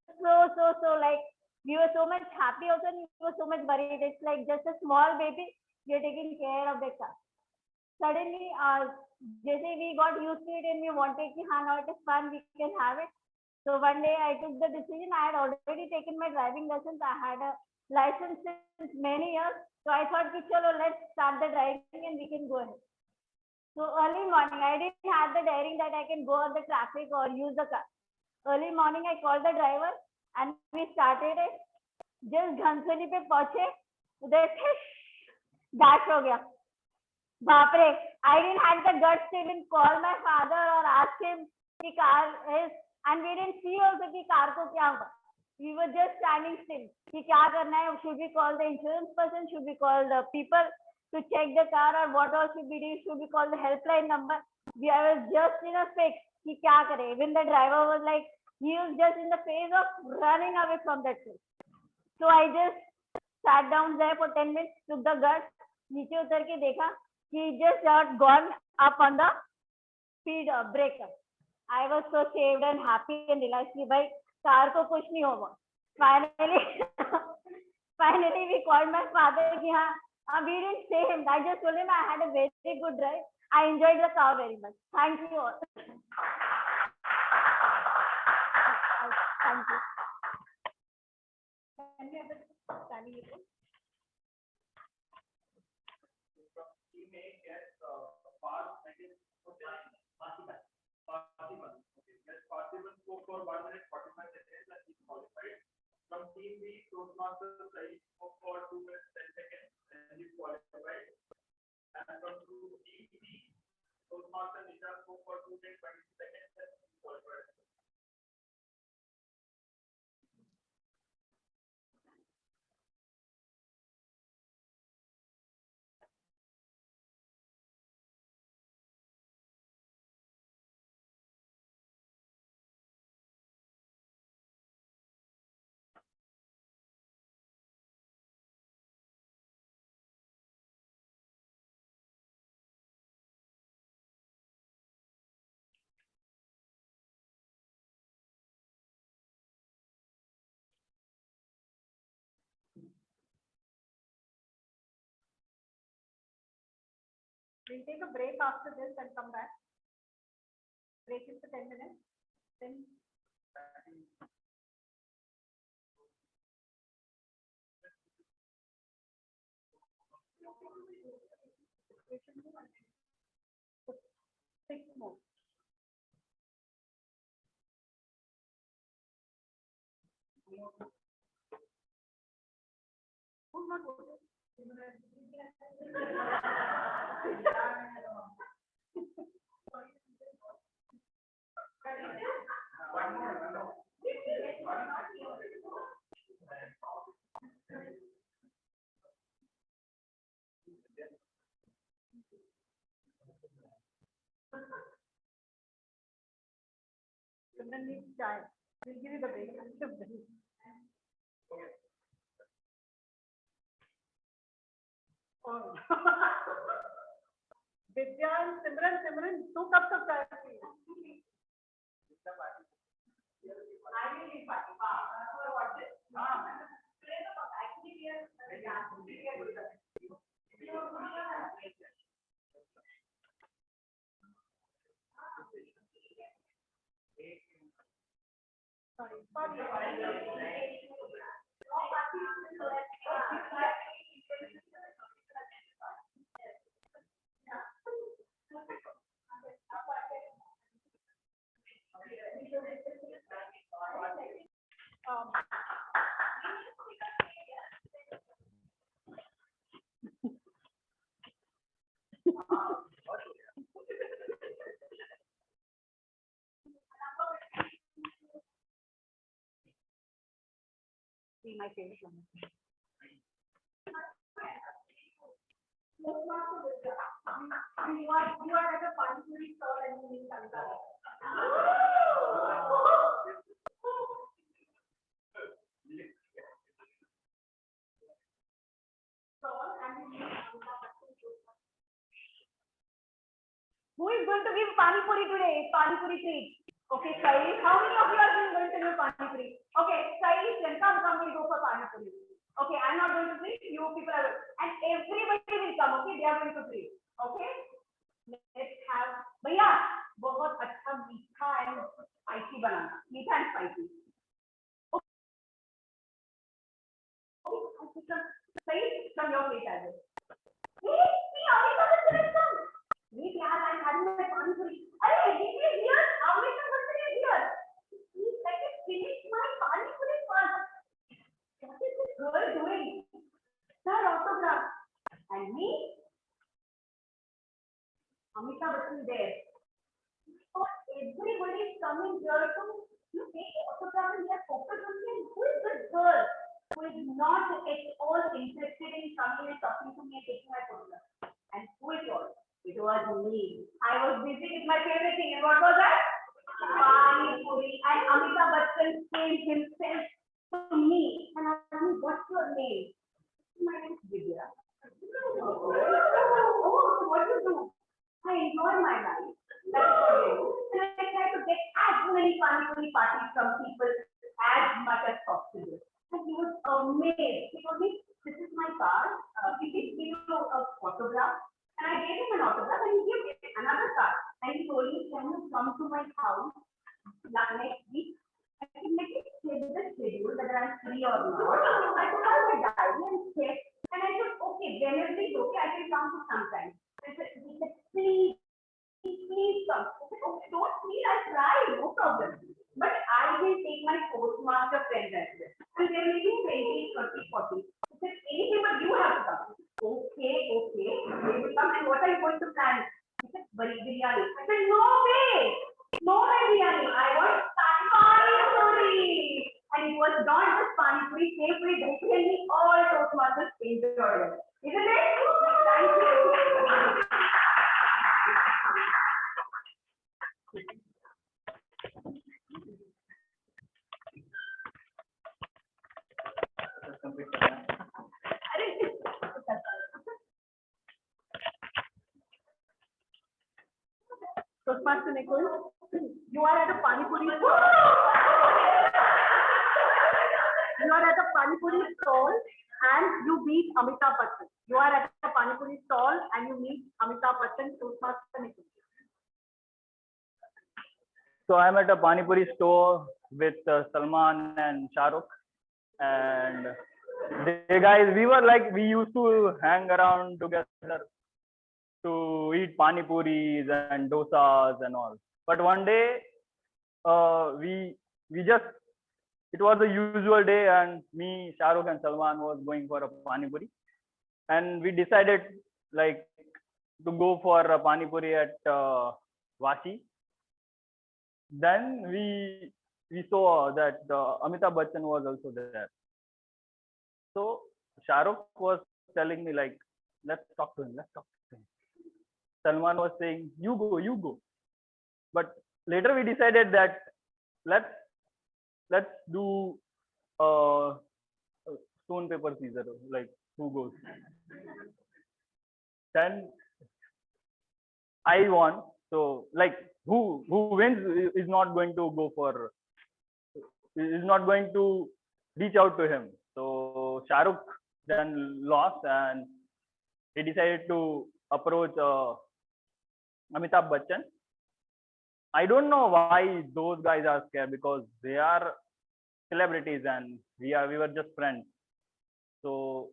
so like we were so much happy also, and we were so much worried. It's like just a small baby, we are taking care of the car. Suddenly, जैसे we got used to it and we wanted कि हाँ now it is fun, we can have it. So one day I took the decision. I had already taken my driving lessons. I had a license since many years. So I thought, chalo, let's start the driving and we can go ahead. So early morning, I didn't have the daring that I can go on the traffic or use the car. Early morning, I called the driver and we started it. Just Ghansoli पे पहुंचे, उधर से dash हो गया. बाप रे! I didn't have the guts to even call my father or ask him कि car is. And we didn't see also कि कार को क्या होगा. We were just standing still कि क्या करना है. Should we call the insurance person? Should we call the people to check the car, or what else should we do? Should we call the helpline number? We was just in a fix कि क्या करें. Even the driver was like, he was just in the phase of running away from that place. So I just sat down there for 10 minutes, took the guts, नीचे उतर के देखा कि just got gone up on the speed breaker. I was so saved and happy and realized कि भाई car को कुछ नहीं होगा. Finally we called my father कि हाँ we didn't say him. I just told him I had a very good drive. I enjoyed the car very much. Thank you all. Thank you. Can we have a standing meeting? He may get fast participant. Okay, let participant go for 1 minute 45 seconds and he's qualified. From team B, Toastmasters go for 2 minutes 10 seconds and he's qualified. And from team B, Toastmaster Nisha go for 2 minutes 20 seconds and he's qualified. We'll take a break after this and come back. Break is for 10 minutes. Then Six more. Who's not voted? Simran needs time. We'll give you the break. Oh. Vidya and Simran, 2 cups of chai, please. I will be party. What is? Actually, we are. See my favorite one. You are at a Pani-Puri stall and you need Sangha. Who is going to give Pani-Puri today? Pani-Puri treat. Okay, Sai, how many of you are going to give Pani-Puri? Okay, Sai, come, we'll go for Pani-Puri. Okay, I'm not going to treat, you people are, and everybody will come, okay, they are going to treat. Okay, let's have, भैया बहुत अच्छा मीठा and spicy बनाना, मीठा and spicy. Okay, Sai, from your plate as well. Hey, Amrita is come. Wait, yaar, I'm having my Pani-Puri. Arey, this is here. Amrita is here. Please let me finish my Pani-Puri first. What is this girl doing? Her autograph. And me? Amrita wasn't there. So everybody is coming here to take the autograph and they are focused on me. Who is this girl who is not at all interested in coming and talking to me and taking my photograph? And who is yours? It was me. I was busy with my favorite thing. And what was that? Pani-Puri. And Amitabh Bachchan came himself to me and asked me, what's your name? My name is Vidya. Oh, what do you do? I enjoy my life. That's what I do. And I try to get as many Pani-Puri parties from people as much as possible. And he was amazed. He told me, this is my card. He can give you a photograph. And I gave him an autograph and he gave me another card. And he told me, can you come to my house next week? I can make it the schedule whether I'm free or not. I took out my diary and checked. And I said, okay, whenever it's okay, I can come to sometime. He said, please come. I said, okay, don't please, I'll try, no problem. But I will take my Toastmaster friend as well. So they're making 20, 30, 40. I said, anything but you have to come. Okay. They will come and what are you going to plan? He said, biryani. I said, no way. No biryani. I want Pani-Puri. And it was not just Pani-Puri, safely, definitely all Toastmasters enjoyed it. Isn't it? Thank you. Toastmaster Nicole, you are at a Pani-Puri stall. You are at a Pani-Puri stall and you meet Amitabh Bachchan. You are at a Pani-Puri stall and you meet Amitabh Bachchan. Toastmaster Nicole. So I'm at a Pani Puri store with Salman and Shah Rukh, and they guys, we were like, we used to hang around together to eat pani puris and dosas and all. But one day, we just, it was a usual day, and me, Shahrukh, and Salman was going for a pani puri, and we decided like to go for a pani puri at Vashi. Then we saw that Amitabh Bachchan was also there. So Shahrukh was telling me like, let's talk to him, let's talk to him. Salman was saying, you go, you go. But later we decided that let's do stone paper scissors, like who goes. Then I won. So like who wins is not going to go for, is not going to reach out to him. So Shahrukh then lost, and he decided to approach Amitabh Bachchan. I don't know why those guys are scared, because they are celebrities and we were just friends. So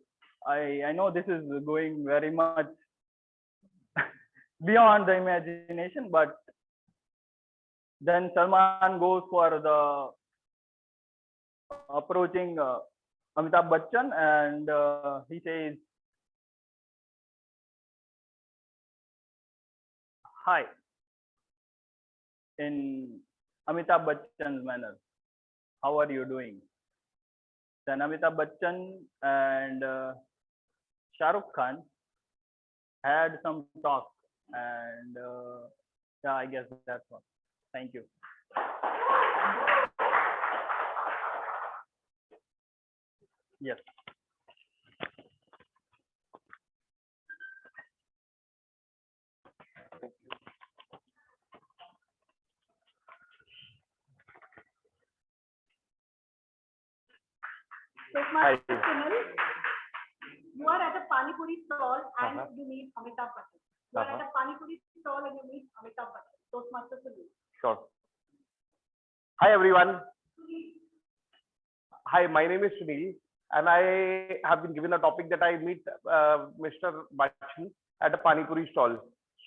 I know this is going very much beyond the imagination, but then Salman goes for the approaching Amitabh Bachchan, and he says, hi, in Amitabh Bachchan's manner. How are you doing? Then Amitabh Bachchan and Shah Rukh Khan had some talk, and yeah, I guess that's all. Thank you. Yes. Toastmasters Sunil, you are at a Pani Puri stall and you meet Amitabh Bachchan. You are at a Pani Puri stall and you meet Amitabh Bachchan. Toastmasters Sunil. Sure. Hi everyone. Hi, my name is Sunil, and I have been given a topic that I meet Mr. Bachchan at a Pani Puri stall.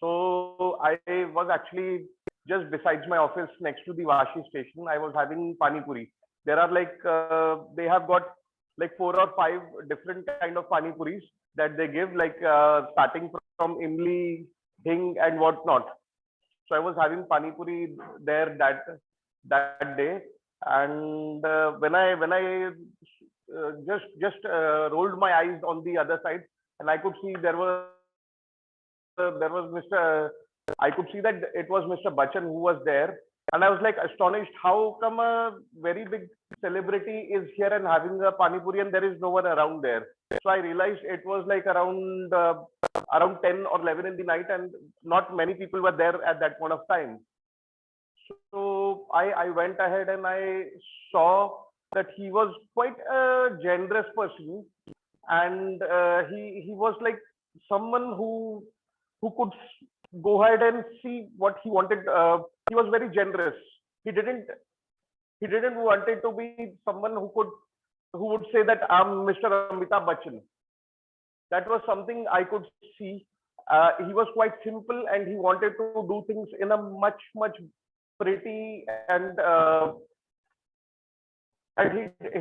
So I was actually just besides my office next to the Vashi station. I was having Pani Puri. There are like they have got like 4 or 5 different kind of pani puris that they give, like starting from imli, hing, and whatnot. So I was having pani puri there that day, and when I just rolled my eyes on the other side, and I could see there was Mr. I could see that it was Mr. Bachchan who was there, and I was like astonished. How come a very big celebrity is here and having a pani puri and there is no one around there? So I realized it was like around 10 or 11 in the night, and not many people were there at that point of time. So I went ahead and I saw that he was quite a generous person, and he was like someone who could go ahead and see what he wanted. He was very generous. He didn't wanted to be someone who would say that I'm Mr. Amitabh Bachchan. That was something I could see. He was quite simple, and he wanted to do things in a much pretty, and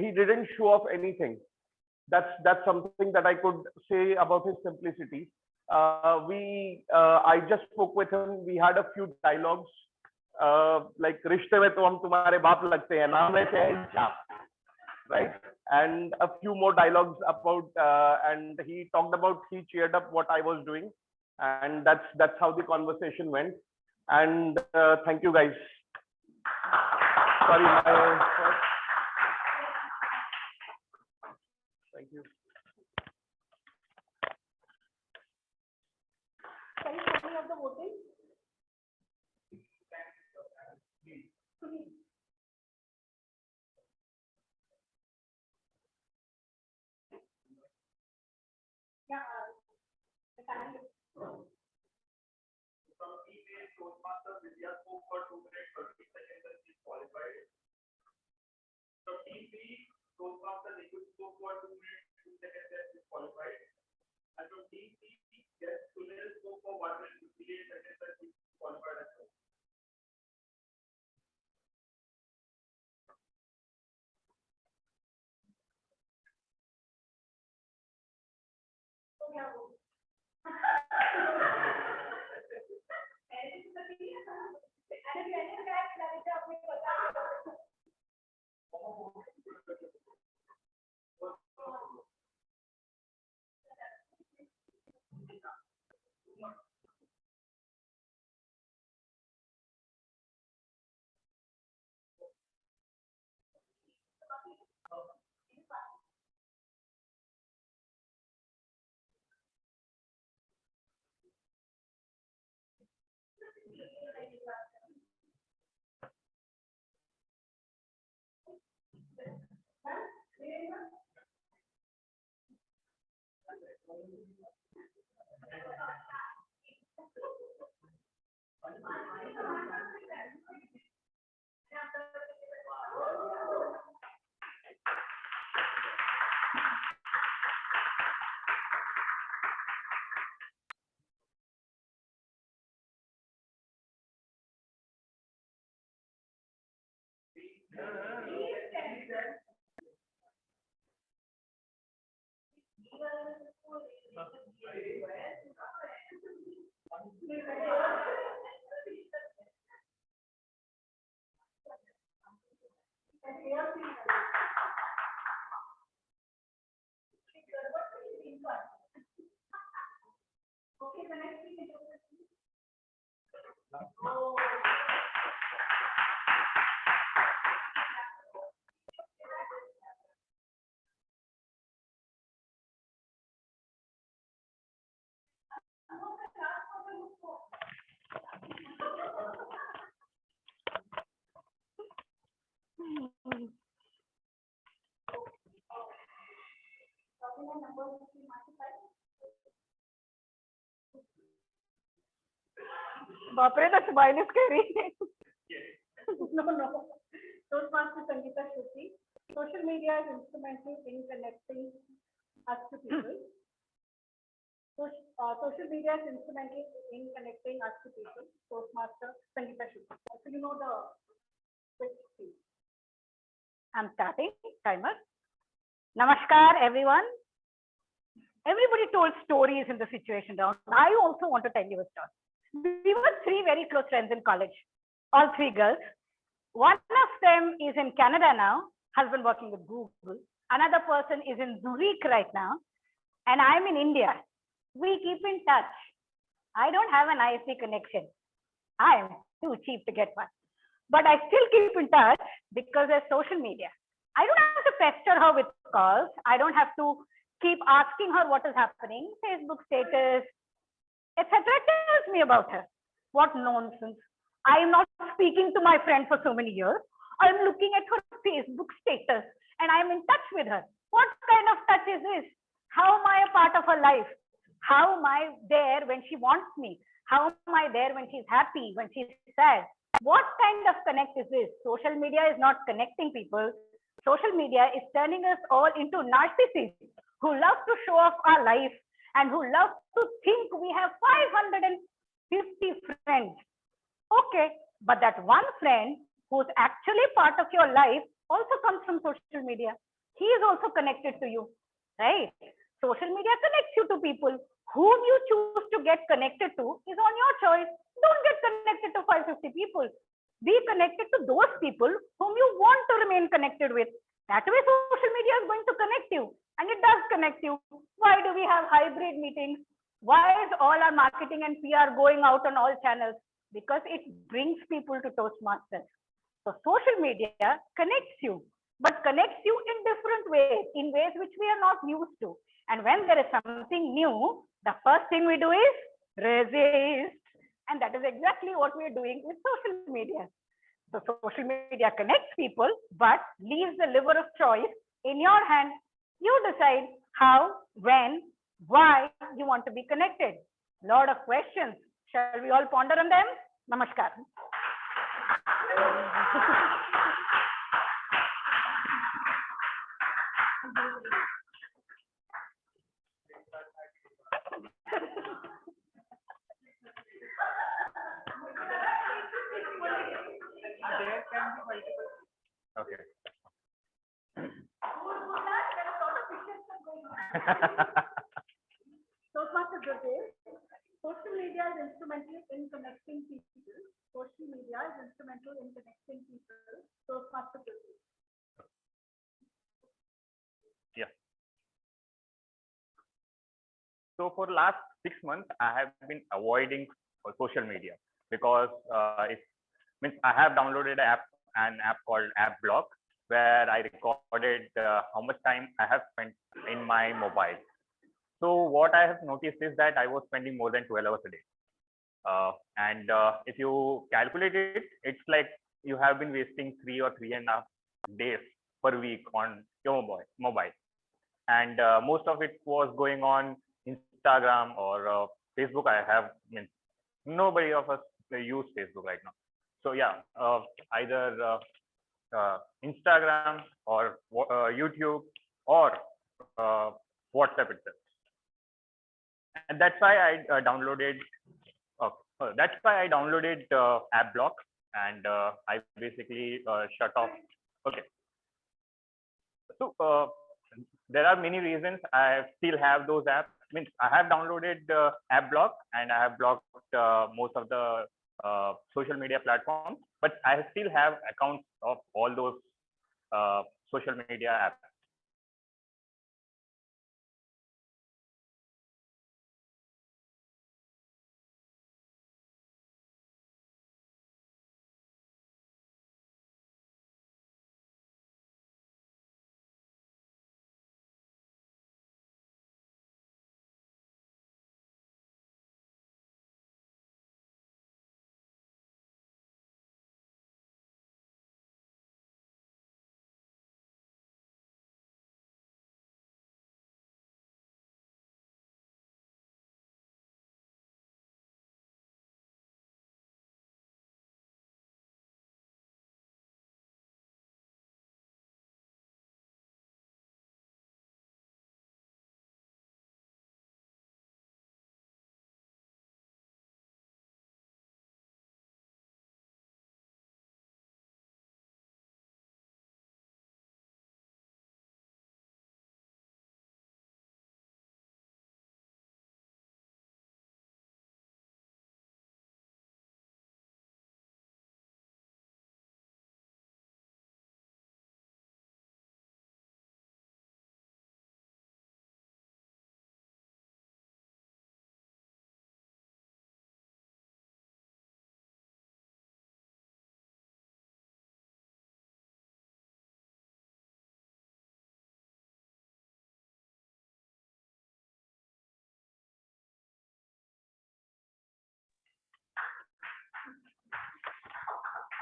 he didn't show off anything. That's something that I could say about his simplicity. I just spoke with him. We had a few dialogues, like रिश्ते में तो हम तुम्हारे बाप लगते हैं, नाम लेते हैं इंसाफ, right? And a few more dialogues about, and he talked about, he cheered up what I was doing, and that's how the conversation went. And thank you guys. Sorry, thank you. Can you tell me of the voting? Yeah. From email, Toastmasters Vidya spoke for 2 minutes 30 seconds and she qualified. From team B, Toastmasters, they could go for 2 minutes, 2 seconds, that is qualified. And from DC, yes, Sunil spoke for 1 minute, 58 seconds, that is qualified as well. Bapre, the smile is scary. No. Toastmasters Sangeeta Shruti. Social media is instrumental in connecting us to people. Social media is instrumental in connecting us to people. Toastmaster Sangeeta Shruti. So you know the switch key. I'm starting. Timer. Namaskar, everyone. Everybody told stories in the situation round. I also want to tell you a story. We were 3 very close friends in college, all 3 girls. One of them is in Canada now, husband working with Google. Another person is in Zurich right now, and I'm in India. We keep in touch. I don't have an ISP connection. I'm too cheap to get one. But I still keep in touch because there's social media. I don't have to pester her with calls. I don't have to keep asking her what is happening, Facebook status, etc. tells me about her. What nonsense. I am not speaking to my friend for so many years. I'm looking at her Facebook status and I'm in touch with her. What kind of touch is this? How am I a part of her life? How am I there when she wants me? How am I there when she's happy, when she's sad? What kind of connect is this? Social media is not connecting people. Social media is turning us all into narcissists who love to show off our life and who love to think we have 550 friends. Okay, but that one friend who's actually part of your life also comes from social media. He is also connected to you, right? Social media connects you to people. Whom you choose to get connected to is on your choice. Don't get connected to 550 people. Be connected to those people whom you want to remain connected with. That way social media is going to connect you, and it does connect you. Why do we have hybrid meetings? Why is all our marketing and PR going out on all channels? Because it brings people to Toastmasters. So social media connects you, but connects you in different ways, in ways which we are not used to. And when there is something new, the first thing we do is resist. And that is exactly what we are doing with social media. So social media connects people, but leaves the lever of choice in your hand. You decide how, when, why you want to be connected. Lot of questions. Shall we all ponder on them? Namaskar. Okay. Toastmasters Gurdev, social media is instrumental in connecting people. Social media is instrumental in connecting people. Toastmasters Gurdev. Yeah. So for last 6 months, I have been avoiding social media because it means I have downloaded an app called App Block, where I recorded how much time I have spent in my mobile. So what I have noticed is that I was spending more than 12 hours a day. And if you calculate it, it's like you have been wasting 3 or 3.5 days per week on your mobile. And most of it was going on Instagram or Facebook. I have, nobody of us use Facebook right now. So yeah, either Instagram or YouTube or WhatsApp itself. And that's why I downloaded. That's why I downloaded AppBlock, and I basically shut off. Okay. So there are many reasons I still have those apps. Means I have downloaded AppBlock and I have blocked most of the social media platforms, but I still have accounts of all those social media apps.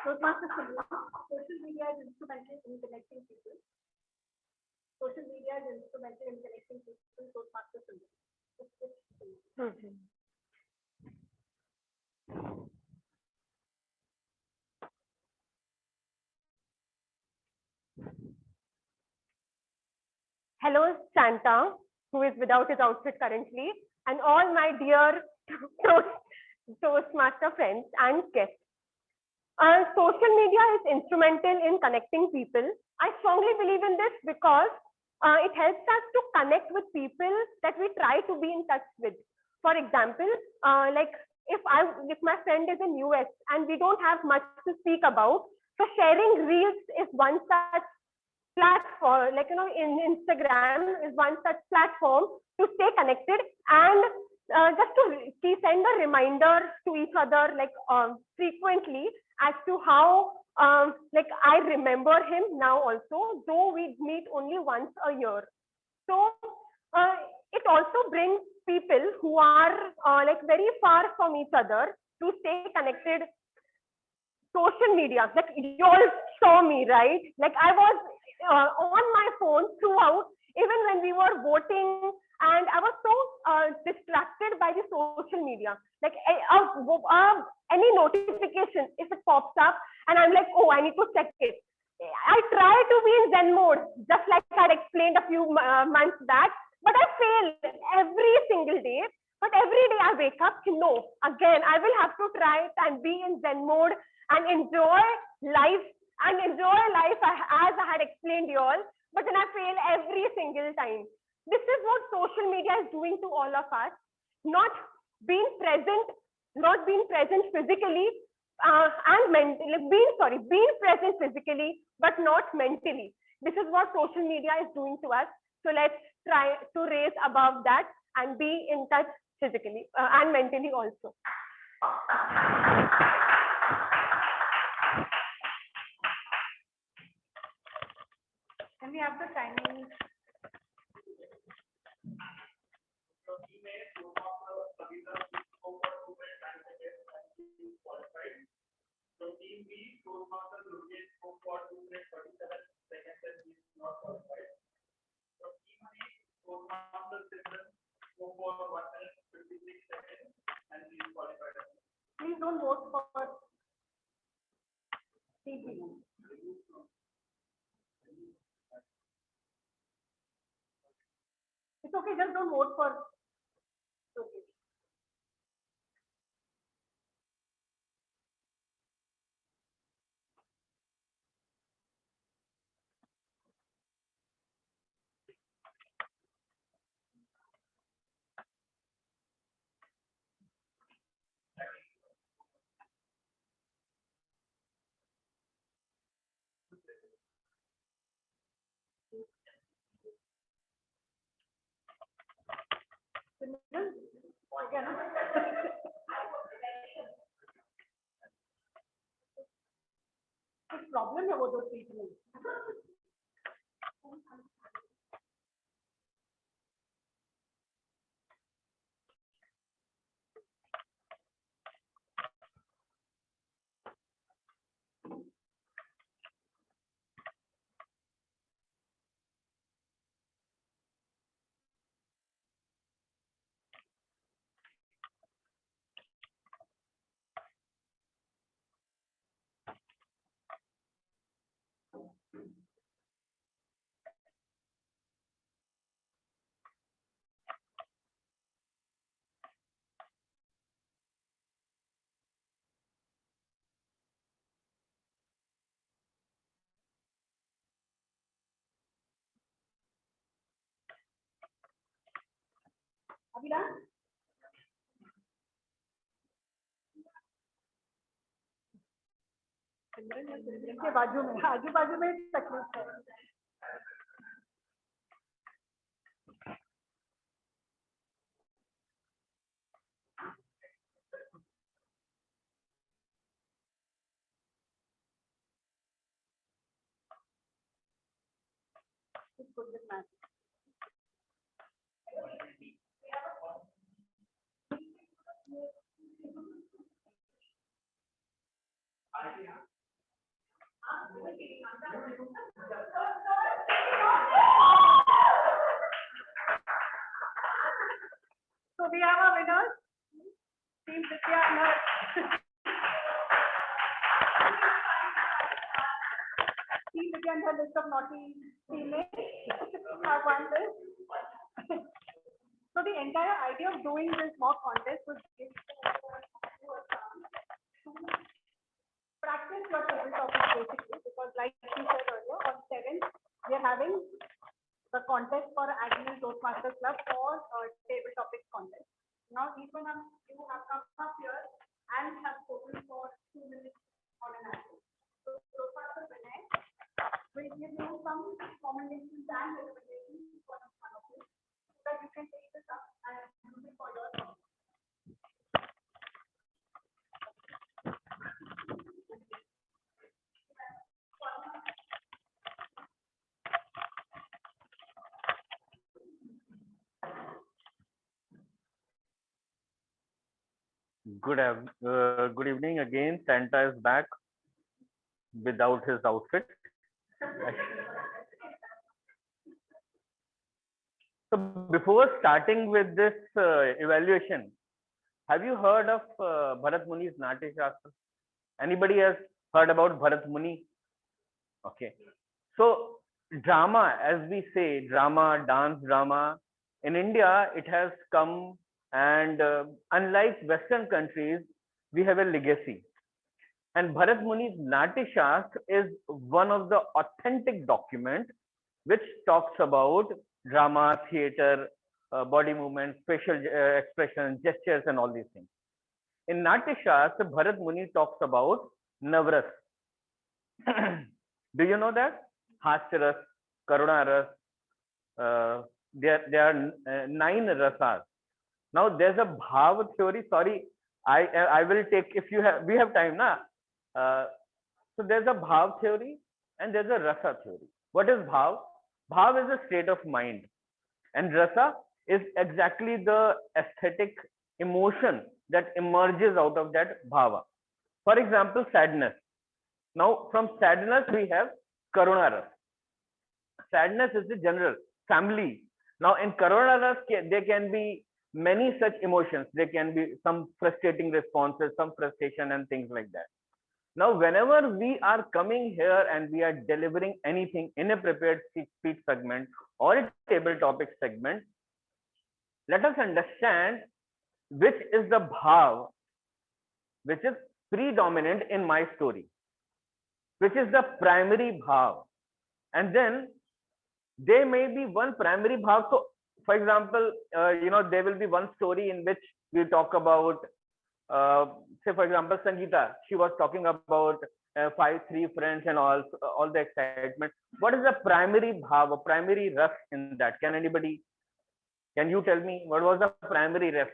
Toastmasters Gurdev, social media is instrumental in connecting people. Social media is instrumental in connecting people. Toastmasters Gurdev. Hello, Santa, who is without his outfit currently, and all my dear Toastmaster friends and guests. Social media is instrumental in connecting people. I strongly believe in this because it helps us to connect with people that we try to be in touch with. For example, like if my friend is in US and we don't have much to speak about, so sharing reels is one such platform, like in Instagram is one such platform to stay connected and just to send a reminder to each other like frequently as to how like I remember him now also, though we meet only once a year. So it also brings people who are like very far from each other to stay connected. Social media, like you all saw me, right? Like I was on my phone throughout, even when we were voting, and I was so distracted by the social media. Like any notification, if it pops up, and I'm like, oh, I need to check it. I try to be in Zen mode, just like I explained a few months back, but I fail every single day. But every day I wake up, no, again, I will have to try it and be in Zen mode and enjoy life as I had explained you all. But then I fail every single time. This is what social media is doing to all of us. Not being present physically and mentally, being present physically, but not mentally. This is what social media is doing to us. So let's try to raise above that and be in touch physically and mentally also. Can we have the timing? So team B, Toastmasters Lokesh spoke for 2 minutes 37 seconds and he is not qualified. So team C, Toastmasters Simran spoke for 1 minute 56 seconds and he is qualified. Please don't vote for team B. It's okay, just don't vote for. Okay. कुछ problem है वो दो seat में. अभिलाष के बाजू में आजू बाजू में तकलीफ है. So we have our winners, Team Vidya and her Team Vidya and her list of naughty teammates have won this. So the entire idea of doing this mock contest was to practice your table topics basically, because like we said earlier, on 7th we are having the contest for Admin Toastmasters Club for table topics contest. Now each one of you have come up here and have spoken for 2 minutes on an answer. So Toastmasters Vinay will give you some recommendations and recommendations for one of you, so that you can take this up and use it for your own. Good evening again. Santa is back without his outfit. So before starting with this evaluation, have you heard of Bharat Muni's Natya Shastra? Anybody has heard about Bharat Muni? Okay. So drama, as we say, drama, dance drama, in India, it has come, and unlike Western countries, we have a legacy. And Bharat Muni's Natya Shastra is one of the authentic document which talks about drama, theater, body movements, facial expressions, gestures, and all these things. In Natya Shastra, Bharat Muni talks about Navras. Do you know that? Hasyaras, Karunaras, there are 9 rasas. Now there's a bhav theory. Sorry, I will take, if you have, we have time na. So there's a bhav theory and there's a rasa theory. What is bhav? Bhav is a state of mind, and rasa is exactly the aesthetic emotion that emerges out of that bhava. For example, sadness. Now from sadness we have karuna ras. Sadness is the general family. Now in karuna ras there can be many such emotions. There can be some frustrating responses, some frustration and things like that. Now whenever we are coming here and we are delivering anything in a prepared speech segment or a table topic segment, let us understand which is the bhav which is predominant in my story, which is the primary bhav. And then there may be one primary bhav. So for example, there will be one story in which we talk about, say for example, Sangeeta, she was talking about 3 friends and all the excitement. What is the primary bhav, or primary ras in that? Can you tell me what was the primary ras?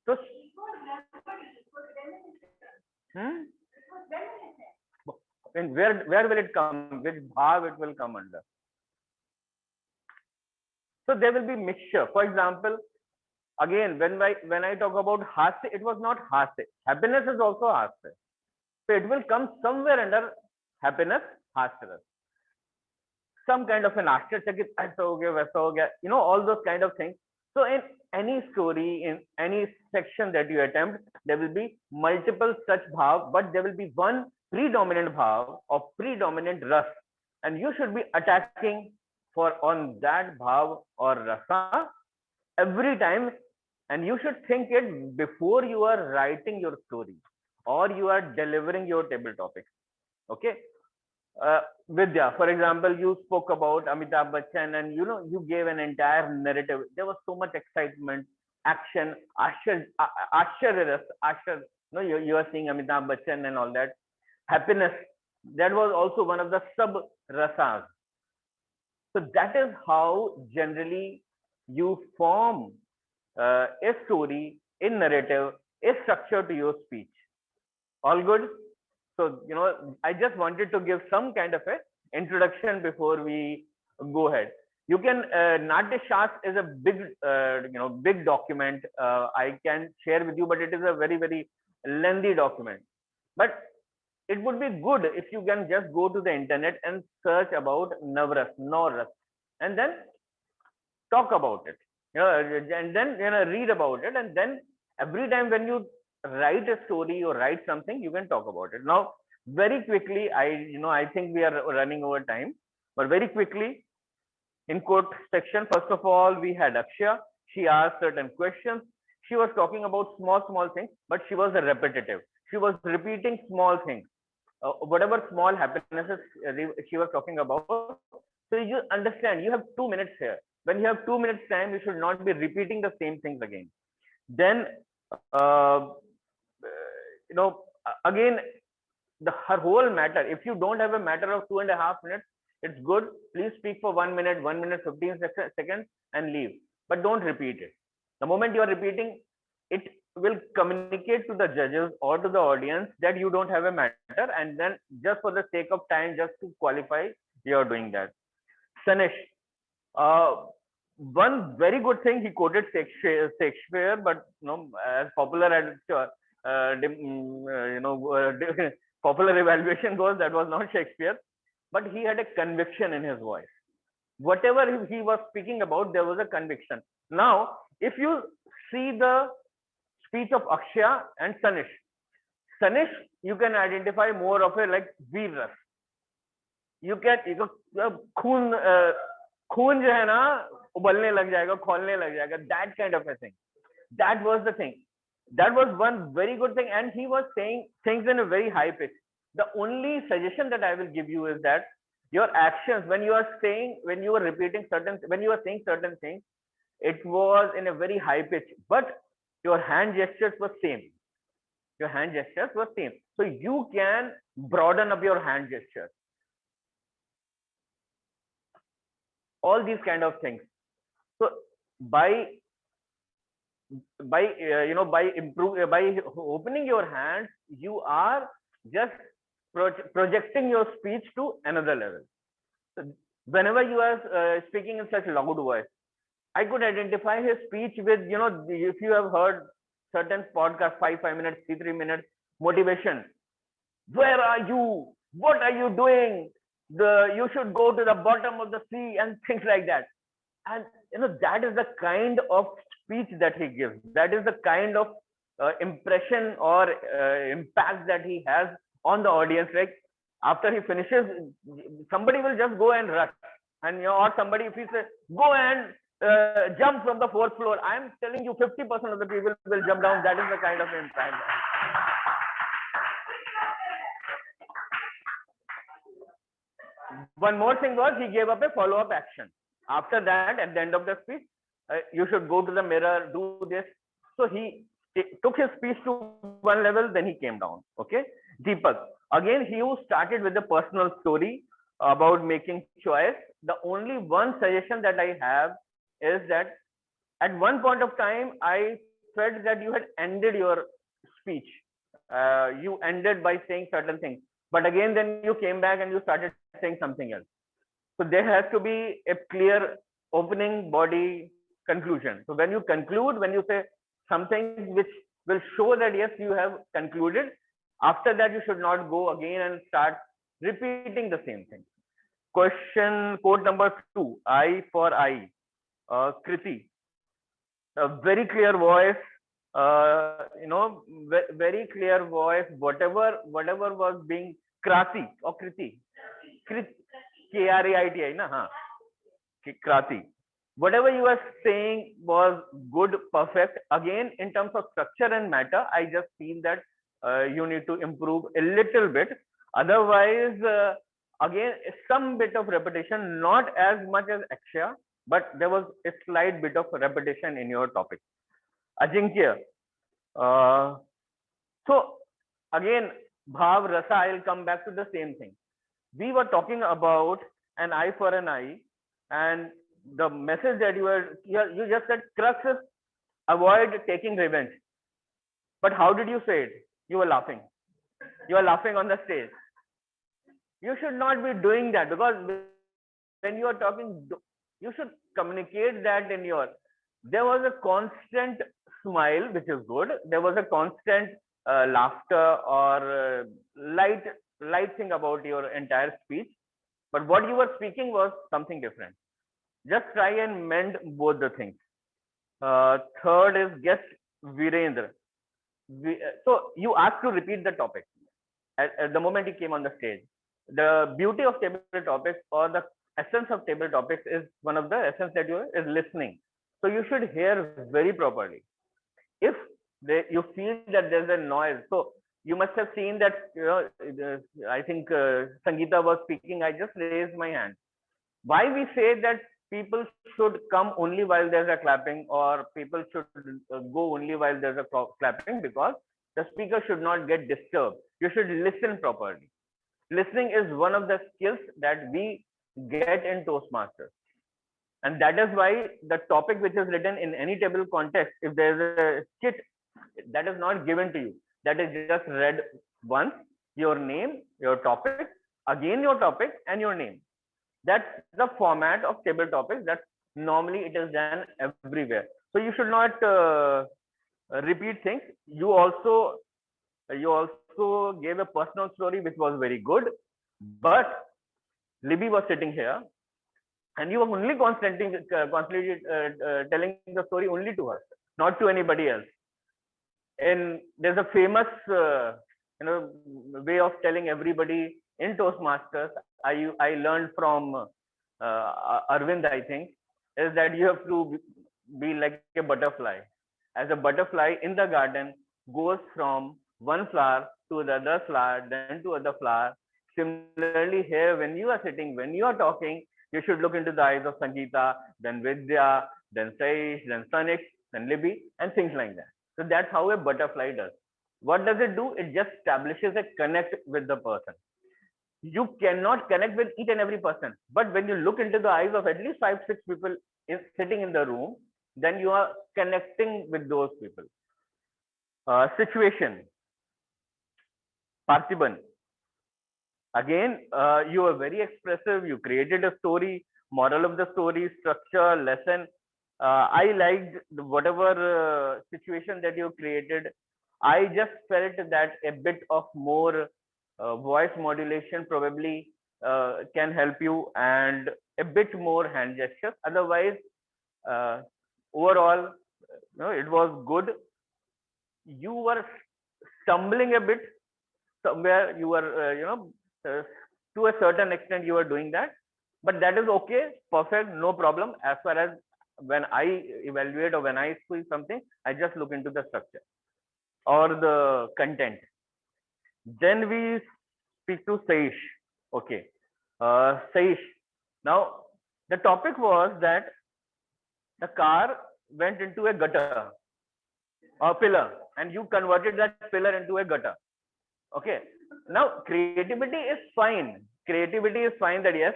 So, and where will it come? Which bhav it will come under? So there will be mixture. For example, again, when I talk about hasya, it was not hasya. Happiness is also hasya. So it will come somewhere under happiness, hasya. Some kind of an ashchachakit, aisa ho gaya, vaisa ho gaya, all those kind of things. So in any story, in any section that you attempt, there will be multiple such bhav, but there will be one predominant bhav or predominant ras, and you should be attacking on that bhav or rasa every time, and you should think it before you are writing your story or you are delivering your table topics. Okay. Vidya, for example, you spoke about Amitabh Bachchan, and you gave an entire narrative. There was so much excitement, action, ashar, you are seeing Amitabh Bachchan and all that. Happiness, that was also one of the sub rasas. So that is how generally you form a story, a narrative, a structure to your speech. All good? So, I just wanted to give some kind of a introduction before we go ahead. You can, Natya Shastra is a big document. I can share with you, but it is a very, very lengthy document. But it would be good if you can just go to the internet and search about Navras, and then talk about it. And then read about it, and then every time when you write a story or write something, you can talk about it. Now very quickly, I think we are running over time, but very quickly, in quote section, first of all, we had Akshya. She asked certain questions. She was talking about small things, but she was repetitive. She was repeating small things, whatever small happinesses she was talking about. So you understand, you have 2 minutes here. When you have 2 minutes time, you should not be repeating the same things again. Then again, her whole matter, if you don't have a matter of 2.5 minutes, it's good. Please speak for 1 minute, 1 minute, 15 seconds and leave. But don't repeat it. The moment you are repeating, it will communicate to the judges or to the audience that you don't have a matter. And then just for the sake of time, just to qualify, you are doing that. Sanish, one very good thing, he quoted Shakespeare, but as popular as popular evaluation goes, that was not Shakespeare, but he had a conviction in his voice. Whatever he was speaking about, there was a conviction. Now, if you see the speech of Akshaya and Sanish. Sanish, you can identify more of a like weaver. You can खून खून जो है ना उबलने लग जाएगा, खोलने लग जाएगा, that kind of a thing. That was the thing. That was one very good thing, and he was saying things in a very high pitch. The only suggestion that I will give you is that your actions, when you are saying, when you are repeating certain, when you are saying certain things, it was in a very high pitch, but your hand gestures were same. Your hand gestures were same. So you can broaden up your hand gestures. All these kind of things. So by opening your hands, you are just projecting your speech to another level. So whenever you are speaking in such loud voice, I could identify his speech with, if you have heard certain podcasts, 5 minutes, 3 minutes, motivation. Where are you? What are you doing? You should go to the bottom of the sea and things like that. And that is the kind of speech that he gives. That is the kind of impression or impact that he has on the audience. Like after he finishes, somebody will just go and rush, and or somebody, if he says go and jump from the 4th floor, I am telling you 50% of the people will jump down. That is the kind of impact. One more thing was, he gave up a follow-up action. After that, at the end of the speech, you should go to the mirror, do this. So he took his speech to one level, then he came down. Okay, Deepak. Again, he started with a personal story about making choice. The only one suggestion that I have is that at one point of time, I felt that you had ended your speech. You ended by saying certain things, but again, then you came back and you started saying something else. So there has to be a clear opening, body, conclusion. So when you conclude, when you say something which will show that yes, you have concluded, after that you should not go again and start repeating the same thing. Quote number 2, I for I. Kriti, a very clear voice, very clear voice, whatever was being Krati or Kriti, Krati, na, ha. Krati. Whatever you are saying was good, perfect. Again, in terms of structure and matter, I just feel that you need to improve a little bit. Otherwise, again, some bit of repetition, not as much as Akshaya, but there was a slight bit of repetition in your topic. Ajinkya. So again, Bhav, Rasa, I'll come back to the same thing. We were talking about an eye for an eye, and the message that you just said, crux is avoid taking revenge. But how did you say it? You were laughing. You are laughing on the stage. You should not be doing that, because when you are talking, you should communicate that in your. There was a constant smile, which is good. There was a constant laughter or light thing about your entire speech. But what you were speaking was something different. Just try and mend both the things. Third is guest Virendra. So you asked to repeat the topic at the moment he came on the stage. The beauty of table topics, or the essence of table topics, is one of the essence that is listening. So you should hear very properly. If you feel that there's a noise, so you must have seen that, I think Sangeeta was speaking, I just raised my hand. Why we say that people should come only while there's a clapping, or people should go only while there's a clapping? Because the speaker should not get disturbed. You should listen properly. Listening is one of the skills that we get in Toastmasters. And that is why the topic which is written in any table contest, if there's a kit, that is not given to you. That is just read once, your name, your topic, again your topic, and your name. That's the format of table topics. That normally it is done everywhere. So you should not repeat things. You also gave a personal story which was very good, but Libby was sitting here, and you were only constantly telling the story only to her. not to anybody else. And there's a famous way of telling everybody in Toastmasters. I learned from Arvind, I think, is that you have to be like a butterfly. As a butterfly in the garden goes from one flower to the other flower, then to other flower. Similarly, here when you are sitting, when you are talking, you should look into the eyes of Sangeeta, then Vidya, then Saish, then Sanik, then Libby, and things like that. So that's how a butterfly does. What does it do? It just establishes a connect with the person. You cannot connect with each and every person, but when you look into the eyes of at least 5-6 people sitting in the room, then you are connecting with those people. Situation. Parthiban. Again, you are very expressive. You created a story, moral of the story, structure, lesson. I liked whatever situation that you created. I just felt that a bit of more voice modulation probably can help you, and a bit more hand gestures. Otherwise, overall, it was good. You were stumbling a bit somewhere. You were, to a certain extent, you were doing that, but that is okay, perfect, no problem. As far as when I evaluate or when I see something, I just look into the structure or the content. Then we speak to Saish. Okay, Saish. Now the topic was that the car went into a gutter or pillar, and you converted that pillar into a gutter. Okay. Now creativity is fine. Creativity is fine, that yes,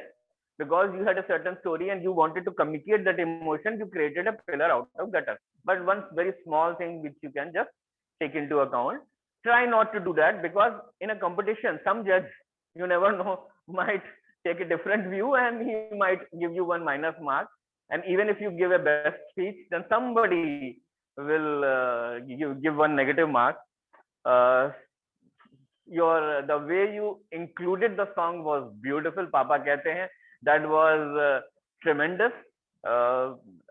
because you had a certain story and you wanted to communicate that emotion, you created a pillar out of gutter. But one very small thing which you can just take into account, try not to do that, because in a competition, some judge, you never know, might take a different view and he might give you one minus mark. And even if you give a best speech, then somebody will give one negative mark. The way you included the song was beautiful. Papa Kehte Hain. That was tremendous.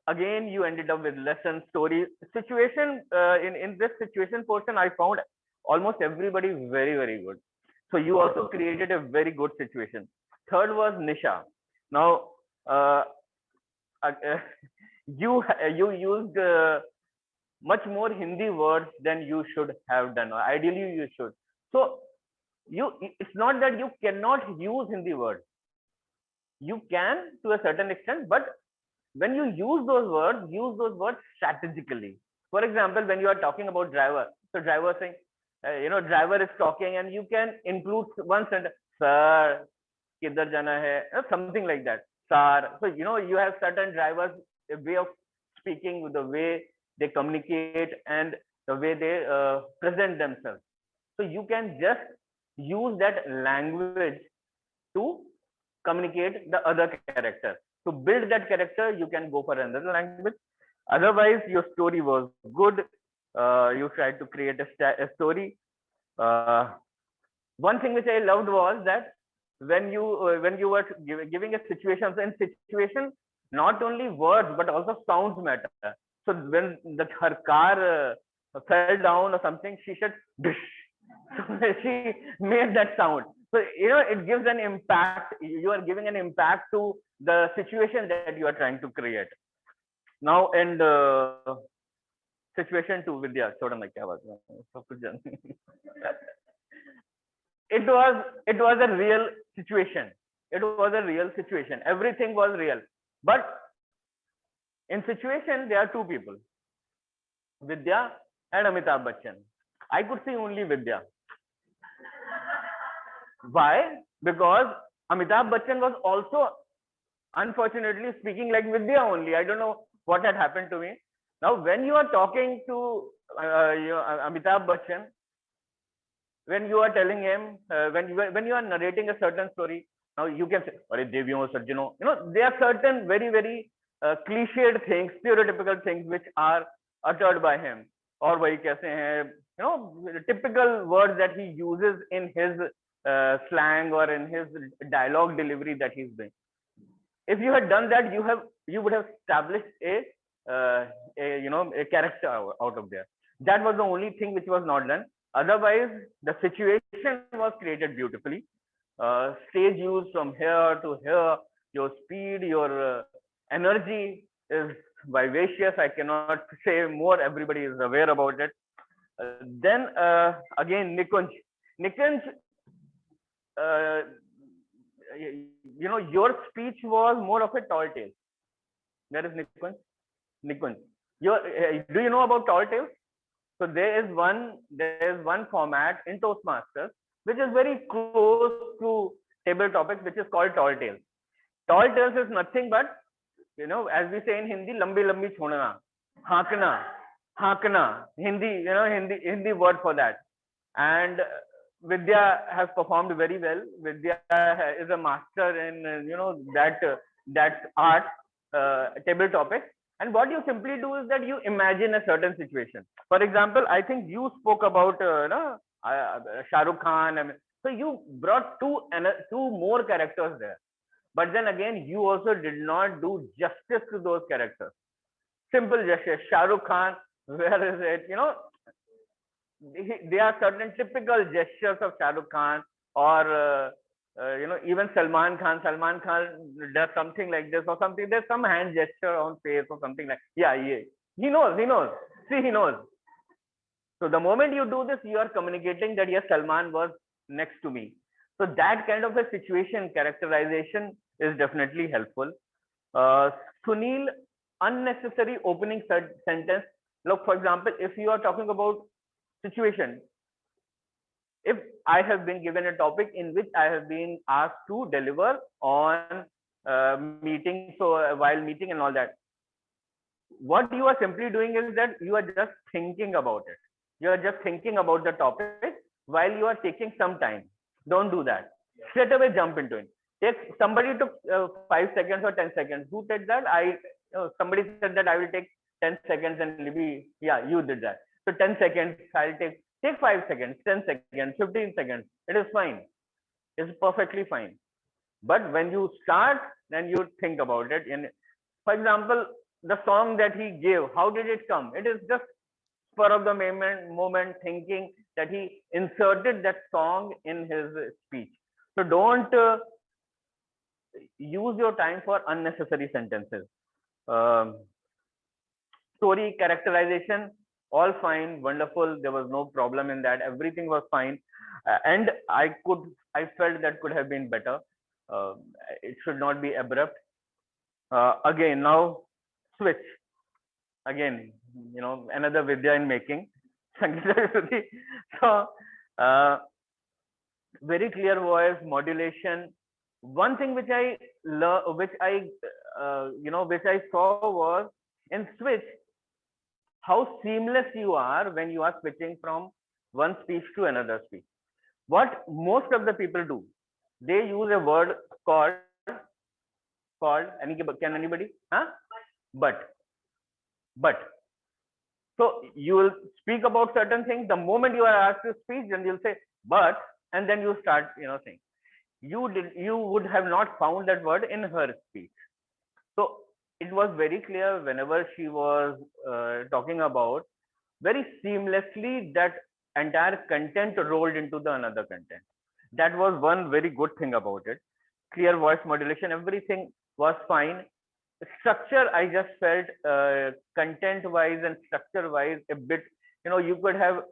Again, you ended up with lesson, story, situation. In this situation portion, I found almost everybody very, very good. So you also created a very good situation. Third was Nisha. Now, you used much more Hindi words than you should have done. Ideally, you should. So it's not that you cannot use Hindi words. You can to a certain extent, but when you use those words strategically. For example, when you are talking about driver, so driver saying, driver is talking, and you can include one sentence, sir, kidhar jana hai, something like that, sir. So you have certain drivers, a way of speaking, the way they communicate, and the way they present themselves. So you can just use that language to communicate the other character. To build that character, you can go for another language. Otherwise, your story was good. You tried to create a story. One thing which I loved was that when you were giving a situation, so in situation, not only words but also sounds matter. So when her car fell down or something, she said, "Dish." So she made that sound. So it gives an impact. You are giving an impact to the situation that you are trying to create. Now, and situation 2, Vidya. It was a real situation. It was a real situation. Everything was real. But in situation, there are two people, Vidya and Amitabh Bachchan. I could see only Vidya. Why? Because Amitabh Bachchan was also, unfortunately, speaking like Vidya only. I don't know what had happened to me. Now, when you are talking to Amitabh Bachchan, when you are telling him, when you are narrating a certain story, now you can say, "Are Devyo Sajjano." There are certain very, very cliched things, stereotypical things which are uttered by him. Or wahi kaise hain, typical words that he uses in his slang or in his dialogue delivery that he's doing. If you had done that, you would have established a a character out of there. That was the only thing which was not done. Otherwise, the situation was created beautifully. Stage use from here to here, your speed, your energy is vivacious. I cannot say more. Everybody is aware about it. Then again, Nikunj, uh, your speech was more of a tall tale. Where is Nikunj? Nikunj, do you know about tall tales? So there is one format in Toastmasters which is very close to table topics, which is called tall tales. Tall tales is nothing but, as we say in Hindi, lambi lambi chhodna, hakna, Hindi word for that. And Vidya has performed very well. Vidya is a master in that art, table topics. And what you simply do is that you imagine a certain situation. For example, I think you spoke about Shah Rukh Khan. So you brought two more characters there. But then again, you also did not do justice to those characters. Simple gestures. Shah Rukh Khan, where is it? There are certain typical gestures of Shah Rukh Khan, or even Salman Khan does something like this or something. There's some hand gesture on face or something like, yeah. He knows. See, he knows. So the moment you do this, you are communicating that yes, Salman was next to me. So that kind of a situation characterization is definitely helpful. Sunil, unnecessary opening sentence. Look, for example, if you are talking about situation, if I have been given a topic in which I have been asked to deliver on meeting, so while meeting and all that, what you are simply doing is that you are just thinking about it. You are just thinking about the topic while you are taking some time. Don't do that. Straight away jump into it. Somebody took 5 seconds or 10 seconds. Who did that? Somebody said that I will take 10 seconds and maybe, yeah, you did that. So 10 seconds, I'll take 5 seconds, 10 seconds, 15 seconds. It is fine. It's perfectly fine. But when you start, then you think about it. And for example, the song that he gave, how did it come? It is just spur of the moment thinking that he inserted that song in his speech. So don't use your time for unnecessary sentences. Story characterization, all fine, wonderful. There was no problem in that. Everything was fine. And I felt that could have been better. It should not be abrupt. Again, now switch. Again, another Vidya in making. So, very clear voice, modulation. One thing which I saw was in switch, how seamless you are when you are switching from one speech to another speech. What most of the people do, they use a word called, can anybody? Huh? But. So you will speak about certain things. The moment you are asked to speak, then you'll say, but, and then you start, saying. You would have not found that word in her speech. So it was very clear whenever she was talking about, very seamlessly that entire content rolled into the another content. That was one very good thing about it. Clear voice modulation, everything was fine. Structure, I just felt content wise and structure wise a bit, you could have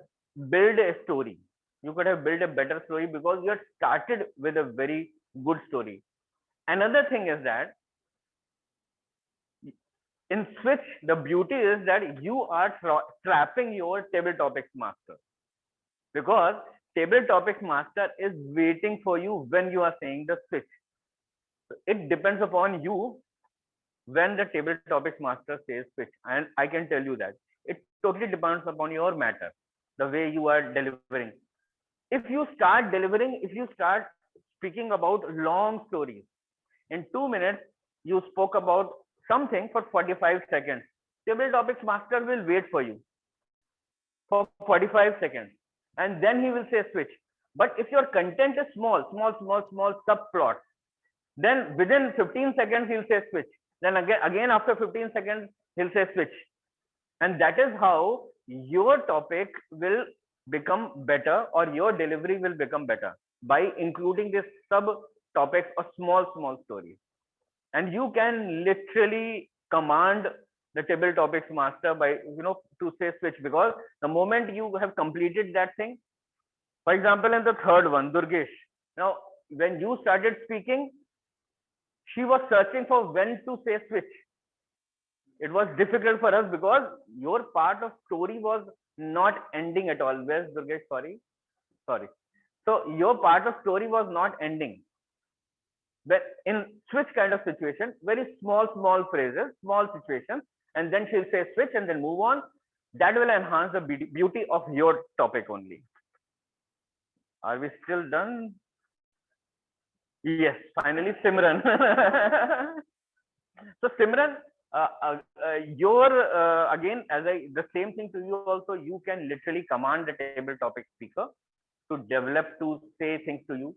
built a story. You could have built a better story because you had started with a very good story. Another thing is that in switch, the beauty is that you are trapping your table topics master, because table topics master is waiting for you when you are saying the switch. It depends upon you when the table topics master says switch, and I can tell you that it totally depends upon your matter, the way you are delivering. If you start speaking about long stories, in 2 minutes you spoke about something for 45 seconds, table topics master will wait for you for 45 seconds and then he will say switch. But if your content is small subplots, then within 15 seconds he'll say switch. Then again after 15 seconds he'll say switch. And that is how your topic will become better, or your delivery will become better, by including this sub topics or small stories. And you can literally command the table topics master by, to say switch, because the moment you have completed that thing, for example, in the third one, Durgesh, now when you started speaking, she was searching for when to say switch. It was difficult for us because your part of story was not ending at all. Where's Durgesh? Sorry. So your part of story was not ending. But in switch kind of situation, very small phrases, small situations, and then she'll say switch and then move on. That will enhance the beauty of your topic only. Are we still done? Yes, finally, Simran. So Simran, your again, the same thing to you also, you can literally command the table topic speaker to develop, to say things to you.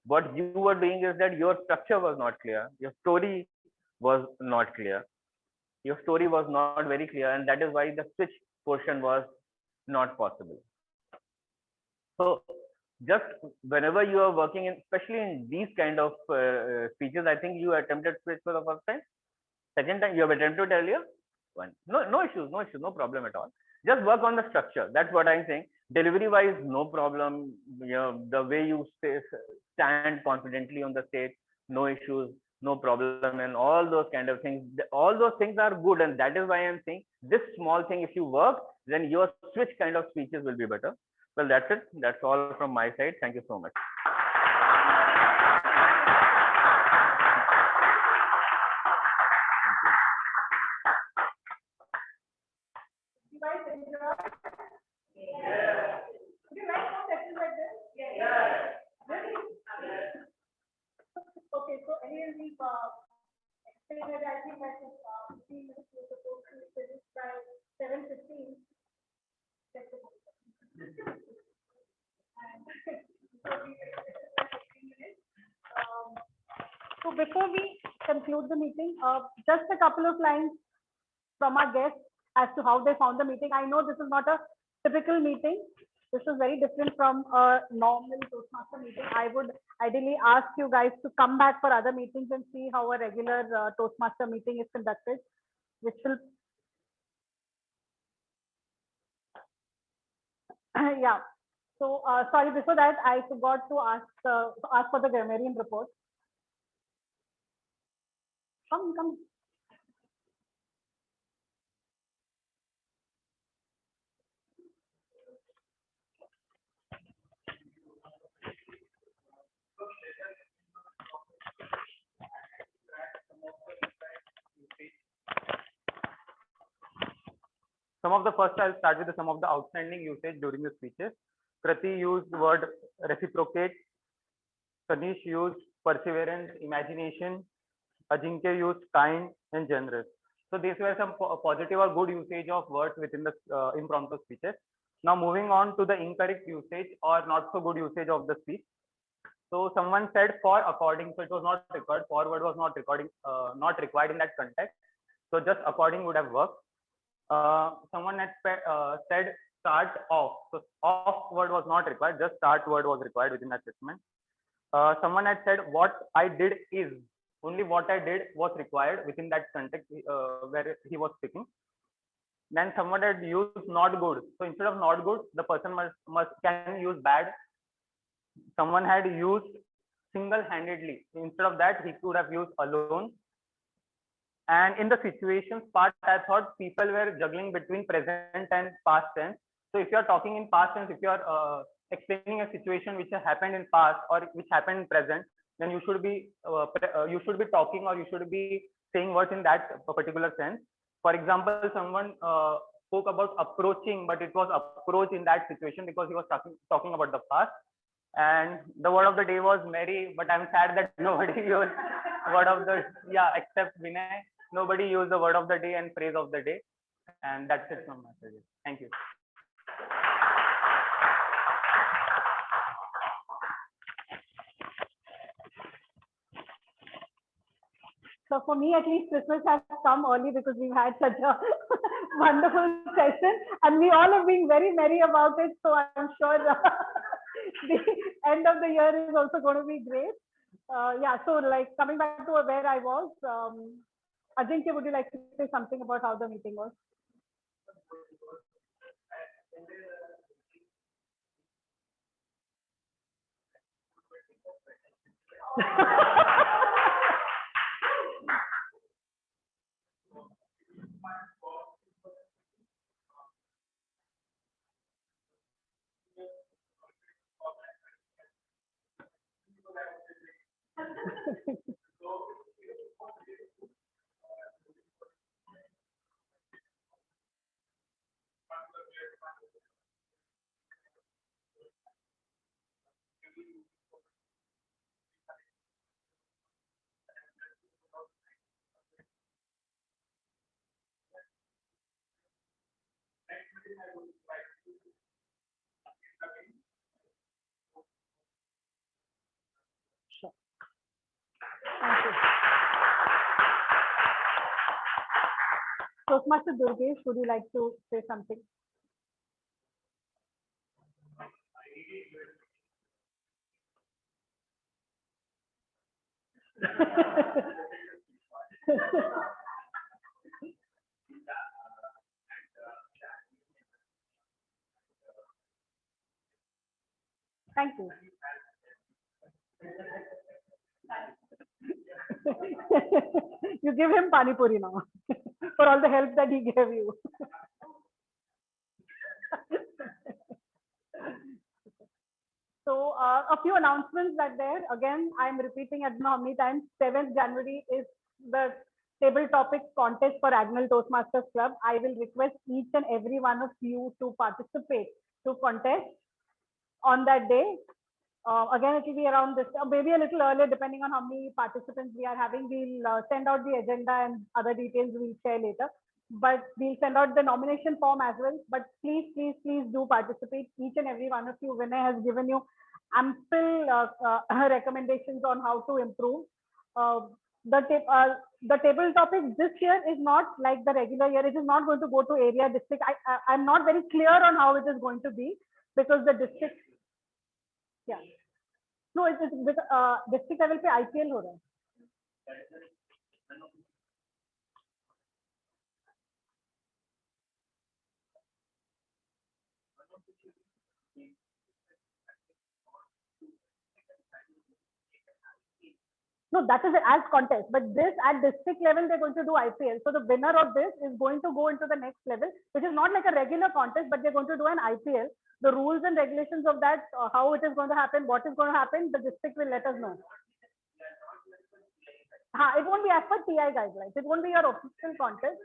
What you were doing is that your structure was not clear, your story was not clear, your story was not very clear, and that is why the switch portion was not possible. So just whenever you are working in, especially in these kind of speeches, I think you attempted switch for the first time. Second time you have attempted earlier. One, no issues, no problem at all. Just work on the structure. That's what I'm saying. Delivery wise, no problem. The way you stand confidently on the stage, no issues, no problem, and all those kind of things. All those things are good, and that is why I'm saying this small thing. If you work, then your switch kind of speeches will be better. Well, that's it. That's all from my side. Thank you so much. Okay, so here we've explained that I think that 15 minutes was supposed to finish by 7:15. So before we conclude the meeting, just a couple of lines from our guests as to how they found the meeting. I know this is not a typical meeting. This is very different from a normal Toastmaster meeting. I would ideally ask you guys to come back for other meetings and see how a regular Toastmaster meeting is conducted, which will yeah. So sorry, before that, I forgot to ask for the grammarian report. Come. Some of the first, I'll start with some of the outstanding usage during the speeches. Krati used word reciprocate. Kanish used perseverance, imagination. Ajinkya used kind and generous. So these were some positive or good usage of words within the impromptu speeches. Now moving on to the incorrect usage or not so good usage of the speech. So someone said for according, so it was not required. For word was not required in that context. So just according would have worked. Someone had said start off. So off word was not required. Just start word was required within that statement. Someone had said what I did is. Only what I did was required within that context where he was speaking. Then someone had used not good. So instead of not good, the person can use bad. Someone had used single-handedly. Instead of that, he could have used alone. And in the situations part, I thought people were juggling between present and past tense. So if you are talking in past tense, if you are explaining a situation which has happened in past or which happened in present, then you should be talking or you should be saying words in that particular sense. For example, someone spoke about approaching, but it was approach in that situation because he was talking about the past. And the word of the day was merry, but I'm sad that nobody used word of the except Vinay. Nobody used the word of the day and phrase of the day. And that's it from my side. Thank you. So for me, at least Christmas has come early because we've had such a wonderful session and we all have been very merry about it. So I'm sure the end of the year is also going to be great. Yeah, so like coming back to where I was, Ajinkya, would you like to say something about how the meeting was? Sure. Thank you. Toastmaster Durgesh, would you like to say something? Thank you. You give him pani puri now for all the help that he gave you. So a few announcements that there. Again, I'm repeating, I don't know how many times. 7th January is the table topics contest for Annual Toastmasters Club. I will request each and every one of you to participate to contest on that day. Again, it will be around this, maybe a little earlier, depending on how many participants we are having. We'll send out the agenda and other details we'll share later. But we'll send out the nomination form as well. But please, please, please do participate. Each and every one of you, Vinay has given you ample recommendations on how to improve. The table topic this year is not like the regular year. It is not going to go to area district. I'm not very clear on how it is going to be because the district, yeah. No, it is district level पे IPL हो रहा है. No, that is as contest, but this at district level they're going to do IPL. So the winner of this is going to go into the next level, which is not like a regular contest, but they're going to do an IPL. The rules and regulations of that, how it is going to happen, what is going to happen, the district will let us know. It won't be as per TI guidelines. It won't be your official contest,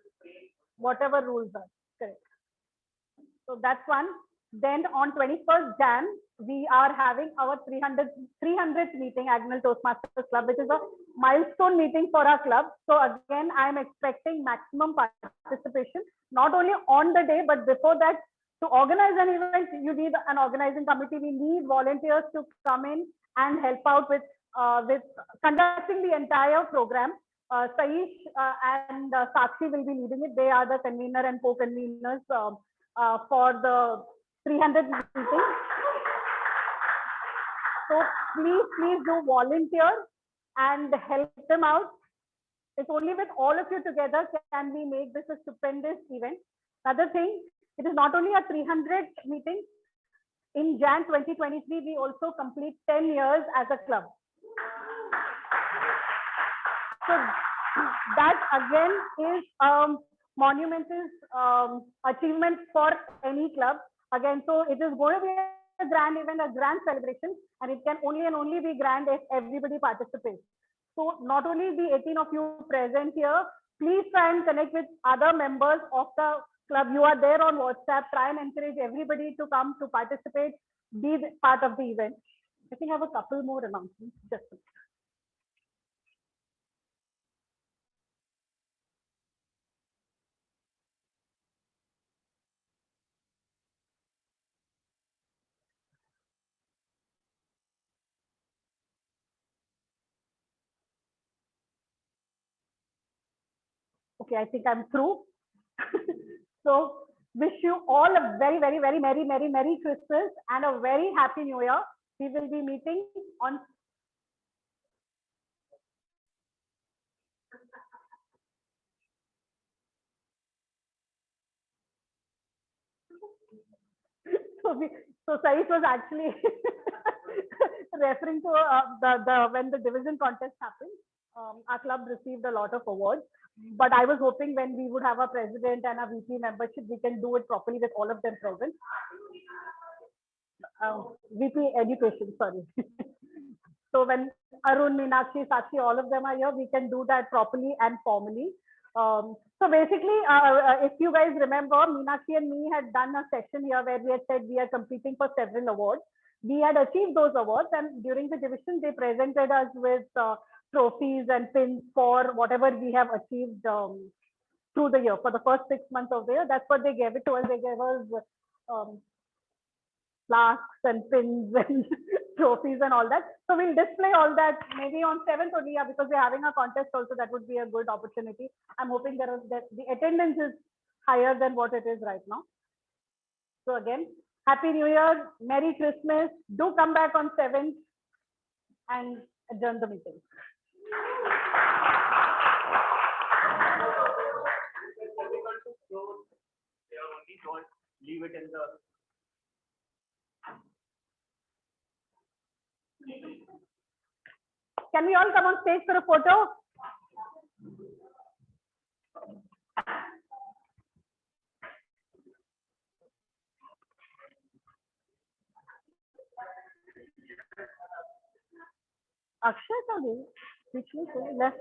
whatever rules are. Correct. So that's one. Then on 21st Jan, we are having our 300th meeting, Annual Toastmasters Club, which is a milestone meeting for our club. So again, I'm expecting maximum participation, not only on the day, but before that. To organize an event, you need an organizing committee. We need volunteers to come in and help out with conducting the entire program. Saish and Sakshi will be leading it. They are the convener and co-conveners for the 300 meeting. So please do volunteer and help them out. It's only with all of you together can we make this a stupendous event. Another thing, it is not only a 300 meeting. In Jan 2023, we also complete 10 years as a club. So that again is monumental achievement for any club. Again, so it is going to be a grand event, a grand celebration, and it can only and only be grand if everybody participates. So not only the 18 of you present here, please try and connect with other members of the club. You are there on WhatsApp. Try and encourage everybody to come to participate, be part of the event. I think I have a couple more announcements. Just a minute. Okay, I think I'm through. So wish you all a very, very, very Merry Christmas and a very Happy New Year. We will be meeting on so Saeed was actually referring to when the division contest happened. Our club received a lot of awards, but I was hoping when we would have a president and a VP membership, we can do it properly with all of them present. VP education, sorry. So when Arun, Meenakshi, Sakshi, all of them are here, we can do that properly and formally. So basically, if you guys remember, Meenakshi and me had done a session here where we had said we are competing for several awards. We had achieved those awards, and during the division, they presented us with trophies and pins for whatever we have achieved through the year. For the first 6 months of the year, that's what they gave it to us. They gave us flasks and pins and trophies and all that. So we'll display all that maybe on 7th only, yeah, because we're having a contest also. That would be a good opportunity. I'm hoping that the attendance is higher than what it is right now. So again, Happy New Year, Merry Christmas. Do come back on 7th and adjourn the meeting. Don't leave it in the. Can we all come on stage for a photo? Akshay, which means left.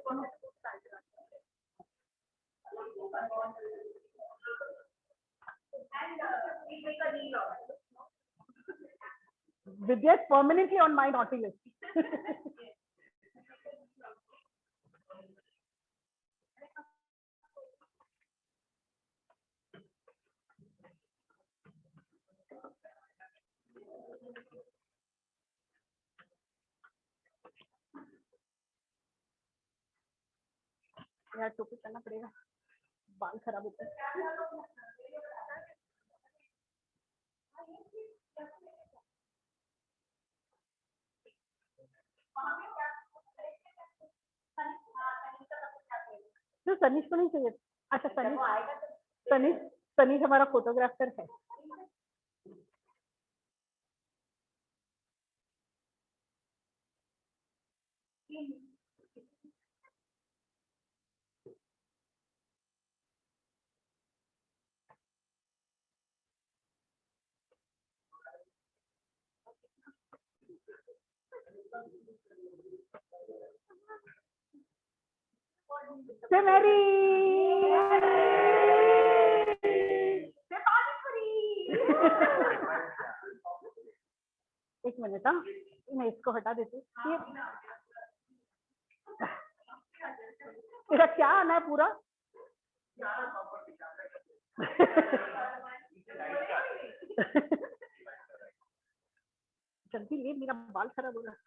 Vidya is permanently on my naughty list. यार टोपी पहनना पड़ेगा, बाल खराब होते हैं. तो सनीश को नहीं चाहिए. अच्छा सनीश हमारा फोटोग्राफर है. Say Merry. एक मिनट, हाँ मैं इसको हटा देती हूँ. तेरा क्या आना है पूरा? जल्दी ले, मेरा बाल खराब हो रहा है.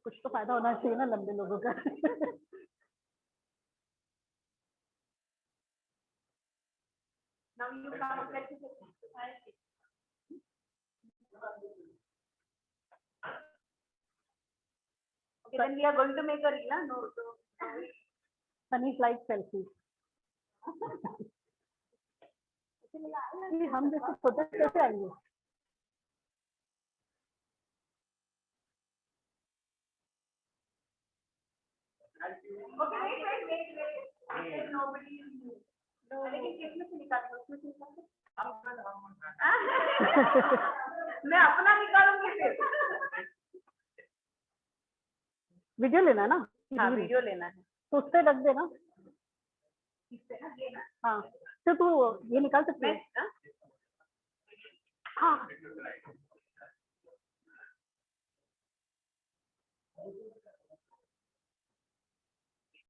कुछ तो फायदा होना चाहिए ना लंबे लोगों का. Now you come back to the society. Okay, then we are going to make a reel, no? So Sanish likes selfies. हम जैसे फोटो कैसे आएंगे? Okay, wait. Nobody is new. लेकिन किसमें से निकालूं? उसमें से निकालूं? मैं अपना निकालूंगी फिर. वीडियो लेना है ना? हाँ वीडियो लेना है. तो उस पे रख देना. हाँ तो तू ये निकाल सकती है. हाँ